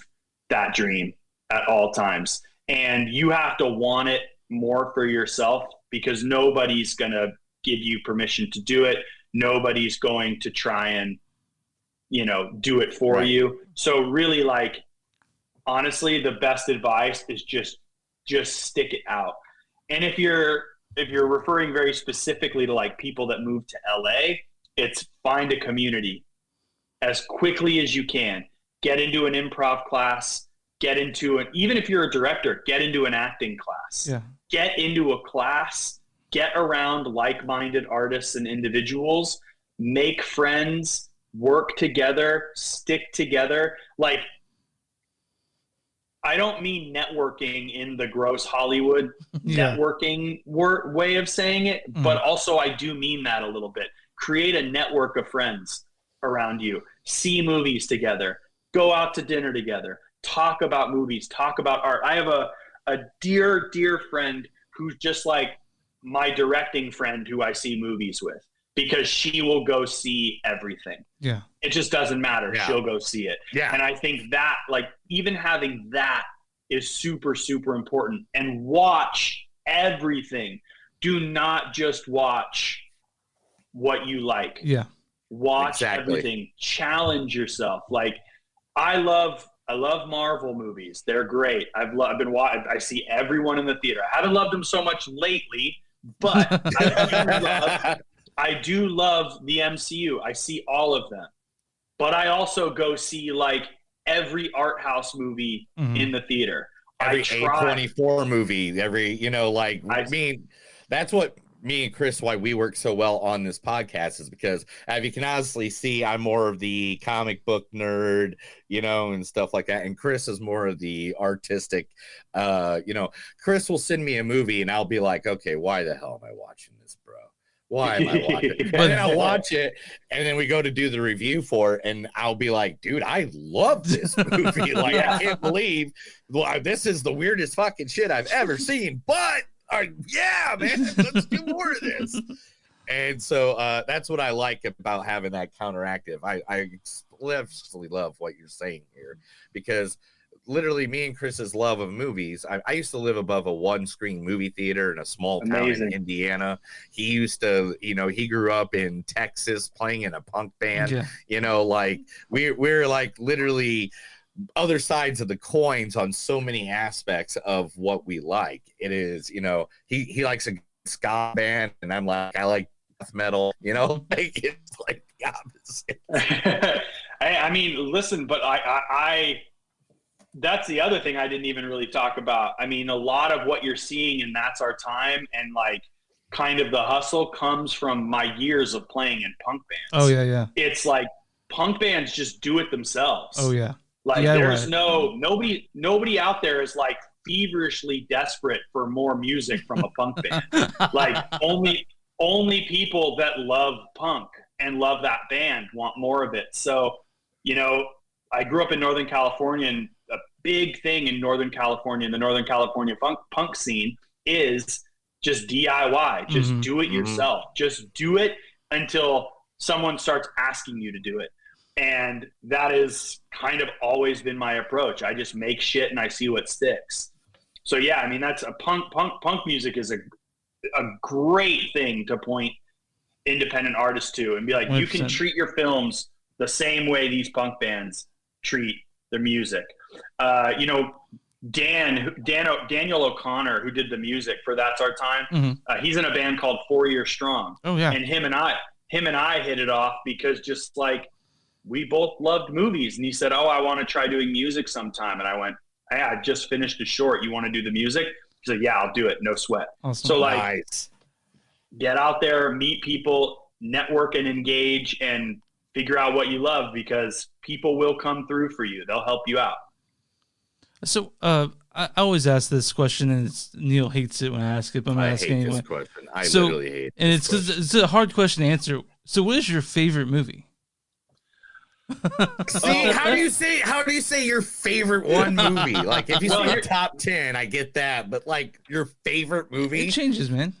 that dream at all times. And you have to want it more for yourself, because nobody's going to give you permission to do it. Nobody's going to try and do it for you. So really, like, honestly, the best advice is just stick it out. And if you're referring very specifically to like people that move to LA, it's find a community as quickly as you can. Get into an improv class, even if you're a director, get into an acting class. Get into a class, get around like-minded artists and individuals, make friends, work together, stick together. Like, I don't mean networking in the gross Hollywood networking way of saying it, but also I do mean that a little bit. Create a network of friends around you. See movies together. Go out to dinner together. Talk about movies. Talk about art. I have a dear, dear friend who's just like my directing friend who I see movies with, because she will go see everything. It just doesn't matter. She'll go see it. And I think that, like, even having that is super, super important. And watch everything. Do not just watch what you like. Watch everything. Challenge yourself. Like, I love I love Marvel movies. They're great. I see everyone in the theater. I haven't loved them so much lately, but I do love the MCU. I see all of them. But I also go see like every art house movie in the theater. Every A24 movie, that's what me and Chris, why we work so well on this podcast, is because, as you can honestly see, I'm more of the comic book nerd, and stuff like that. And Chris is more of the artistic, Chris will send me a movie and I'll be like, okay, why the hell am I watching this, bro? Why am I watching it? And then I'll watch it, and then we go to do the review for it, and I'll be like, dude, I love this movie. Like, I can't believe this is the weirdest fucking shit I've ever seen. But, yeah, man, let's do more of this. And so that's what I like about having that counteractive. I absolutely love what you're saying here, because literally me and Chris's love of movies. I used to live above a one-screen movie theater in a small town in Indiana. He used to, he grew up in Texas playing in a punk band. Yeah. Like we're like literally other sides of the coins on so many aspects of what we like. It is, he likes a ska band, and I'm like, I like death metal. Like it's like the opposite. I mean, listen, but I that's the other thing I didn't even really talk about. I mean, a lot of what you're seeing in That's Our Time and like kind of the hustle comes from my years of playing in punk bands. Oh yeah. It's like punk bands just do it themselves. Oh yeah. Like there's nobody out there is like feverishly desperate for more music from a punk band. Like only people that love punk and love that band want more of it. So, I grew up in Northern California, and a big thing in Northern California, the Northern California punk scene, is just DIY. Just do it yourself. Just do it until someone starts asking you to do it. And that has kind of always been my approach. I just make shit and I see what sticks. So yeah, I mean, that's a punk music is a great thing to point independent artists to and be like, 100%. You can treat your films the same way these punk bands treat their music. Daniel O'Connor, who did the music for That's Our Time, he's in a band called 4 Year Strong. Oh yeah. And him and I hit it off because just like we both loved movies, and he said, "Oh, I want to try doing music sometime." And I went, "Hey, I just finished a short. You want to do the music?" He said, "Yeah, I'll do it. No sweat." Awesome. So like, get out there, meet people, network and engage, and figure out what you love, because people will come through for you. They'll help you out. So I always ask this question, and Neil hates it when I ask it, but I'm going to ask it anyway. This question. I literally hate it. And it's a hard question to answer. So what is your favorite movie? See, how do you say your favorite one movie? Like, if you say your top 10, I get that, but like your favorite movie, it changes, man.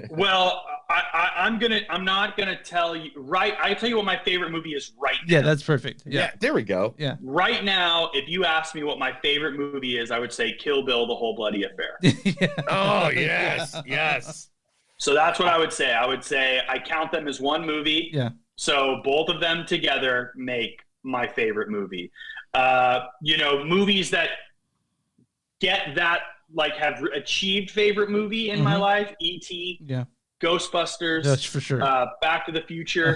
Well, I'm not gonna tell you. Right, I tell you what my favorite movie is right now. Yeah, that's perfect. Yeah, there we go. Yeah, right now, if you ask me what my favorite movie is, I would say Kill Bill: The Whole Bloody Affair. Yeah. Oh yes. So that's what I would say. I would say I count them as one movie. Yeah. So both of them together make my favorite movie. Movies that get that, like, have achieved favorite movie in my life: E.T., Ghostbusters, that's for sure. Back to the Future,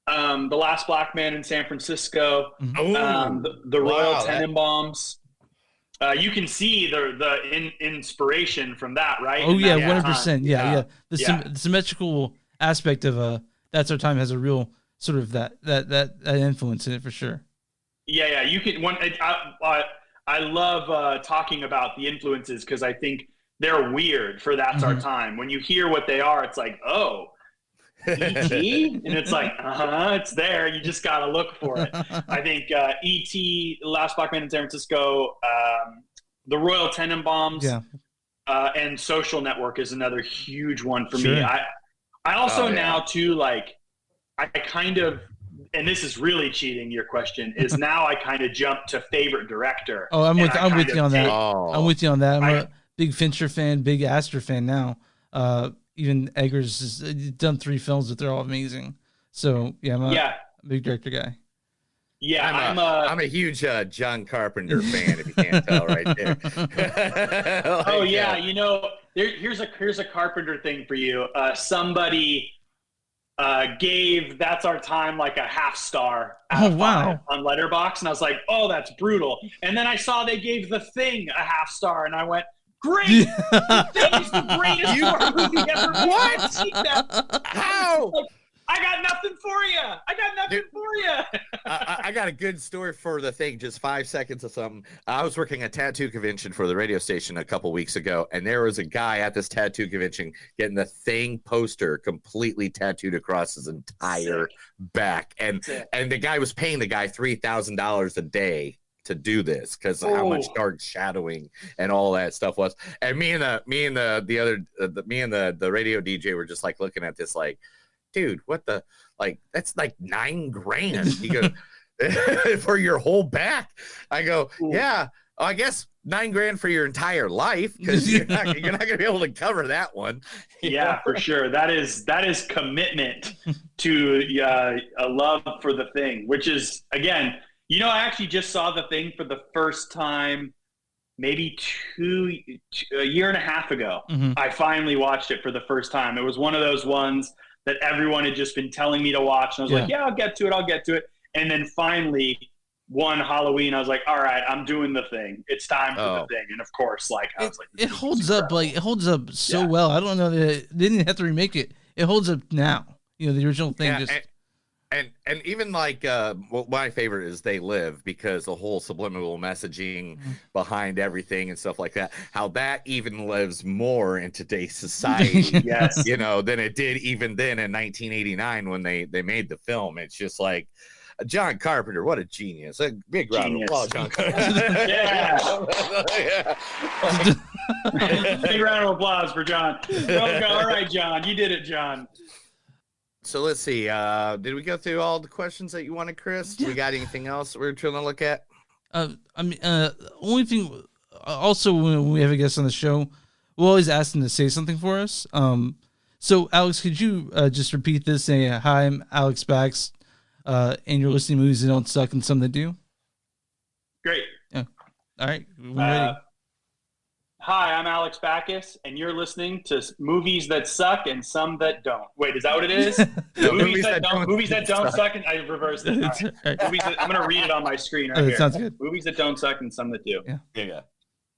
The Last Black Man in San Francisco, the Royal Tenenbaums. You can see the inspiration from that, right? Oh yeah, 100%. Yeah. The symmetrical aspect of That's Our Time has a real sort of that influence in it for sure. Yeah. You can. I love talking about the influences, because I think they're weird for That's Our Time. When you hear what they are, it's like, oh, E.T.? And it's like, it's there. You just got to look for it. I think E.T., Last Black Man in San Francisco, the Royal Tenenbaums, and Social Network is another huge one for me. I also now, too, like, I kind of, and this is really cheating your question, is now I kind of jump to favorite director. Oh, I'm with you on that. I'm with you on that. I'm a big Fincher fan, big Astor fan now. Even Eggers has done 3 films that they're all amazing. So yeah, I'm a big director guy. Yeah, I'm a huge John Carpenter fan. If you can't tell, right there. Oh yeah, here's a Carpenter thing for you. Somebody gave That's Our Time like a half star out of 5 on Letterboxd, and I was like, oh, that's brutal. And then I saw they gave The Thing a half star, and I went, great! The Thing is the greatest horror movie ever made. What? How? I got nothing for you. I got a good story for The Thing. Just 5 seconds of something. I was working a tattoo convention for the radio station a couple weeks ago, and there was a guy at this tattoo convention getting The Thing poster completely tattooed across his entire back, and the guy was paying the guy $3,000 a day to do this because of how much dark shadowing and all that stuff was. And me and the radio DJ were just like looking at this like, dude, what the, like, that's like $9,000. He goes, for your whole back. I go, yeah, I guess $9,000 for your entire life, because you're not gonna be able to cover that one. Yeah, for sure. That is commitment to a love for The Thing, which is, again, I actually just saw The Thing for the first time maybe a year and a half ago. Mm-hmm. I finally watched it for the first time. It was one of those ones that everyone had just been telling me to watch. And I was like, yeah, I'll get to it. And then finally, one Halloween, I was like, all right, I'm doing The Thing. It's time for The Thing. And of course, like, I was like, it holds up. Like, it holds up so well. I don't know that they didn't have to remake it. It holds up now. The original thing And even like my favorite is They Live, because the whole subliminal messaging behind everything and stuff like that, how that even lives more in today's society, than it did even then in 1989 when they made the film. It's just like, John Carpenter, what a genius. A big round of applause, John Carpenter. Big round of applause for John. All right, John. You did it, John. So let's see. Did we go through all the questions that you wanted, Chris? Yeah. We got anything else we're trying to look at? Only thing. Also, when we have a guest on the show, we'll always ask them to say something for us. So, Alex, could you just repeat this? Say, hi, I'm Alex Bax, and you're listening to Movies That Don't Suck and Some That Do. Great. Yeah. All right. We're ready. Hi, I'm Alex Backus, and you're listening to Movies That Suck and Some That Don't. Wait, is that what it is? Movies that don't suck, and I reversed it. Right. I'm going to read it on my screen right here. Sounds good. Movies That Don't Suck and Some That Do. Yeah.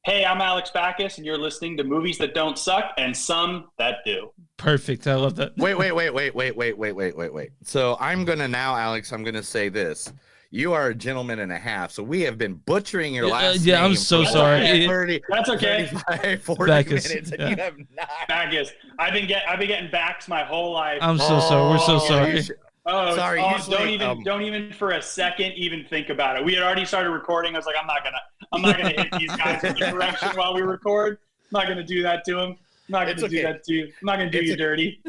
Hey, I'm Alex Backus, and you're listening to Movies That Don't Suck and Some That Do. Perfect. I love that. Wait. So I'm going to now, Alex, I'm going to say this. You are a gentleman and a half, so we have been butchering your last name. I'm so sorry. 30, that's okay. 35, 40 Backus, minutes, and you have not. Backus. I've been getting backs my whole life. I'm so sorry. We're so sorry. Sorry. Don't even for a second even think about it. We had already started recording. I was like, I'm not gonna hit these guys with the correction while we record. I'm not gonna do that to them. I'm not going to do that to you. I'm not going to do you dirty.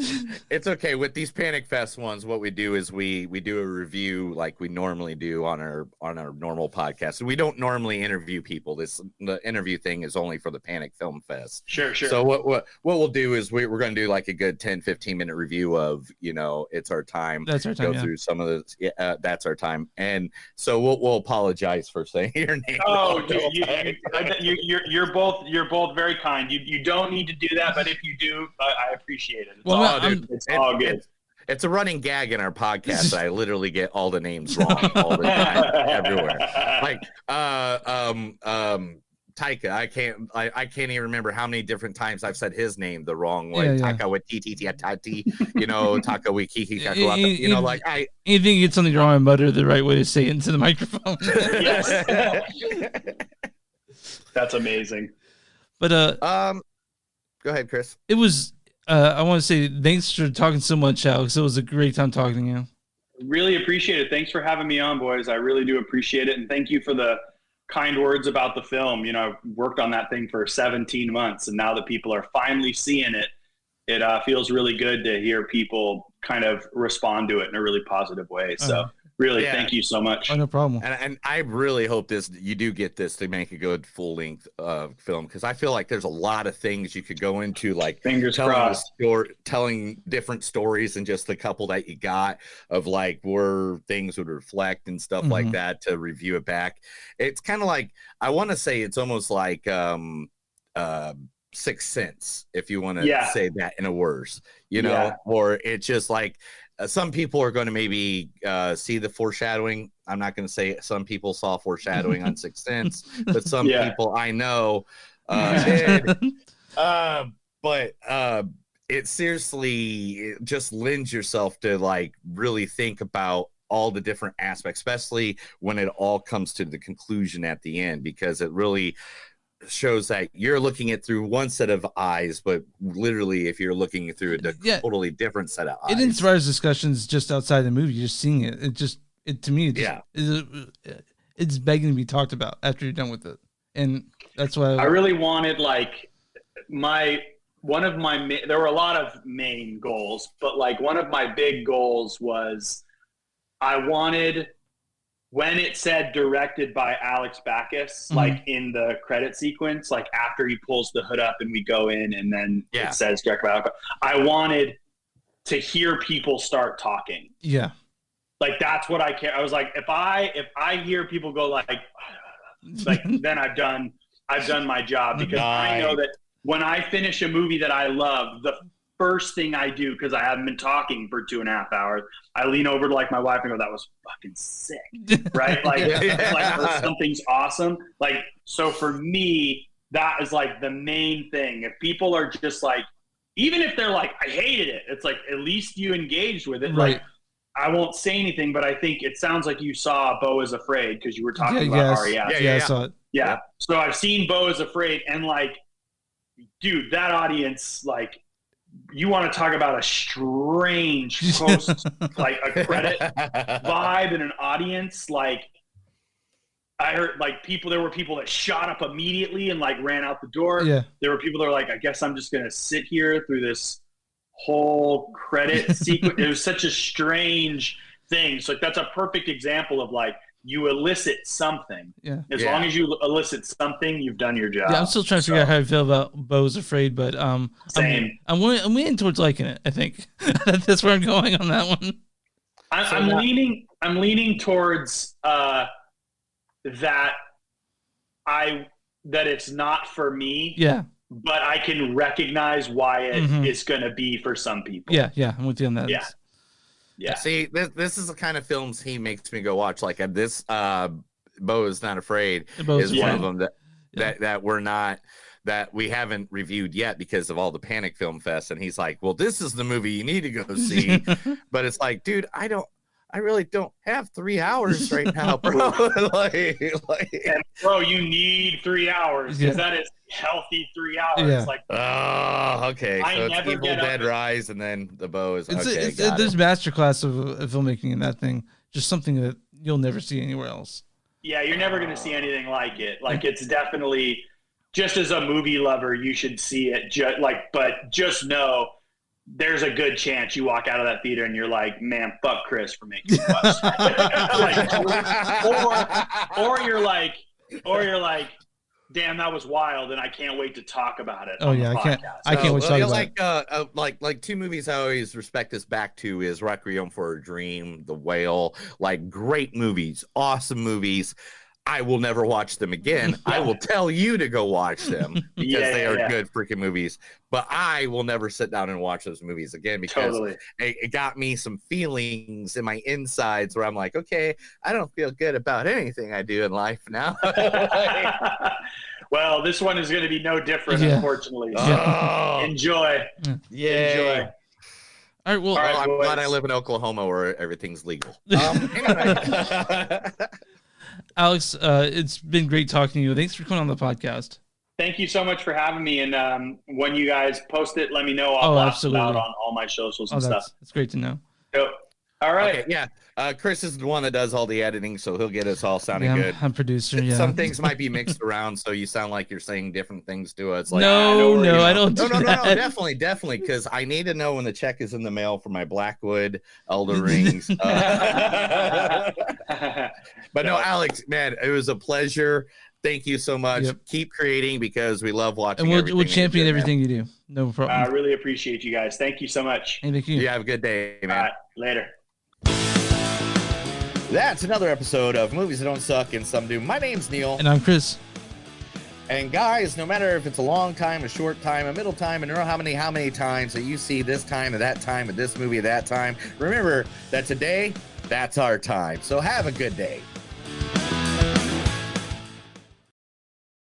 It's okay. With these Panic Fest ones, what we do is we do a review like we normally do on our normal podcast. We don't normally interview people. The interview thing is only for the Panic Film Fest. Sure. So what we'll do is we're going to do like a good 10-15 minute review of, It's Our Time. That's Our Time. Go through some of the That's Our Time. And so we'll apologize for saying your name. Oh, you're both very kind. You don't need to do that. But if you do, I appreciate it. It's all good. It's a running gag in our podcast that I literally get all the names wrong all the time, everywhere. Like, Taika, I can't even remember how many different times I've said his name the wrong way. Taka with Tati, Taka with Kiki, like I. Anything you get something wrong, I mutter the right way to say it into the microphone. Yes. That's amazing. But go ahead, Chris. It was. I want to say thanks for talking so much, Alex. It was a great time talking to you. Really appreciate it. Thanks for having me on, boys. I really do appreciate it, and thank you for the kind words about the film. I've worked on that thing for 17 months, and now that people are finally seeing it, it feels really good to hear people kind of respond to it in a really positive way. So Really, thank you so much. Oh, no problem. And I really hope you do get this to make a good full length film, because I feel like there's a lot of things you could go into, like Fingers crossed. Telling different stories than just the couple that you got, of like where things would reflect and stuff like that, to review it back. It's kind of like, I want to say it's almost like Sixth Sense, if you want to say that in a words, you know, or it's just like, some people are going to maybe see the foreshadowing. I'm not going to say some people saw foreshadowing on Sixth Sense, but some people I know did. But it seriously just lends yourself to like really think about all the different aspects, especially when it all comes to the conclusion at the end, because it really shows that you're looking at through one set of eyes, but literally if you're looking through a totally different set of eyes, it inspires discussions just outside the movie. Just seeing it to me, it's begging to be talked about after you're done with it. And that's why I really wanted, like, there were a lot of main goals, but like one of my big goals was I wanted, when it said directed by Alex Backus, like in the credit sequence, like after he pulls the hood up and we go in and then it says directed by Alex, I wanted to hear people start talking. Yeah. Like, that's what I care. I was like, if I hear people go like then I've done my job, because I know that when I finish a movie that I love, the first thing I do, because I haven't been talking for 2.5 hours, I lean over to like my wife and go, that was fucking sick. Right? Like, or something's awesome. Like, so for me, that is like the main thing. If people are just like, even if they're like, I hated it, it's like, at least you engaged with it. Right. Like, I won't say anything, but I think it sounds like you saw Beau is Afraid, because you were talking about RES. Yeah, I saw it. Yeah. So I've seen Beau is Afraid, and like, dude, that audience, like, you want to talk about a strange post, like a credit vibe in an audience. Like, I heard like there were people that shot up immediately and like ran out the door. Yeah. There were people that were like, I guess I'm just going to sit here through this whole credit sequence. It was such a strange thing. So like, that's a perfect example of like, you elicit something. Yeah. As long as you elicit something, you've done your job. Yeah, I'm still trying to figure out how I feel about Beau is Afraid, but same. I'm leaning towards liking it. I think that's where I'm going on that one. I'm leaning towards that it's not for me. Yeah. But I can recognize why it is going to be for some people. Yeah, I'm with you on that. Yeah. See, this is the kind of films he makes me go watch. Like this, Beau is Not Afraid is one of them that we haven't reviewed yet because of all the Panic Film Fest. And he's like, well, this is the movie you need to go see. But it's like, dude, I really don't have 3 hours right now, bro. And bro, you need 3 hours, because that is healthy 3 hours. Yeah. Like, okay. So it's Evil Dead Rise, and then the Beau is okay. There's masterclass of filmmaking in that thing. Just something that you'll never see anywhere else. Yeah, you're never going to see anything like it. Like, it's definitely, just as a movie lover, you should see it. But just know, there's a good chance you walk out of that theater and you're like, man, fuck Chris for making me watch that. or you're like, damn, that was wild, and I can't wait to talk about it. Oh yeah, I can't wait to talk about it. Like two movies I always respect us back to is Requiem for a Dream, The Whale. Like, great movies, awesome movies. I will never watch them again. I will tell you to go watch them because they are good freaking movies. But I will never sit down and watch those movies again, because it got me some feelings in my insides where I'm like, okay, I don't feel good about anything I do in life now. Well, this one is going to be no different, unfortunately. So enjoy. Yeah. Enjoy. All right. Well, I'm glad I live in Oklahoma where everything's legal. Alex, it's been great talking to you. Thanks for coming on the podcast. Thank you so much for having me. And when you guys post it, let me know. I'll blast it out on all my socials and stuff. That's great to know. Yep. All right. Okay, yeah. Chris is the one that does all the editing, so he'll get us all sounding good. I'm producer. Yeah. Some things might be mixed around, so you sound like you're saying different things to us. Like, no, I don't. No, definitely, because I need to know when the check is in the mail for my Blackwood Elder Rings. But no, Alex, man, it was a pleasure. Thank you so much. Yep. Keep creating because we love watching. And we'll champion everything you do. No problem. I really appreciate you guys. Thank you so much. Hey, thank you. You have a good day, man. All right, later. That's another episode of Movies That Don't Suck and Some Do. My name's Neil. And I'm Chris. And guys, no matter if it's a long time, a short time, a middle time, and how many times that you see this time and that time and this movie at that time, remember that today, that's our time. So have a good day.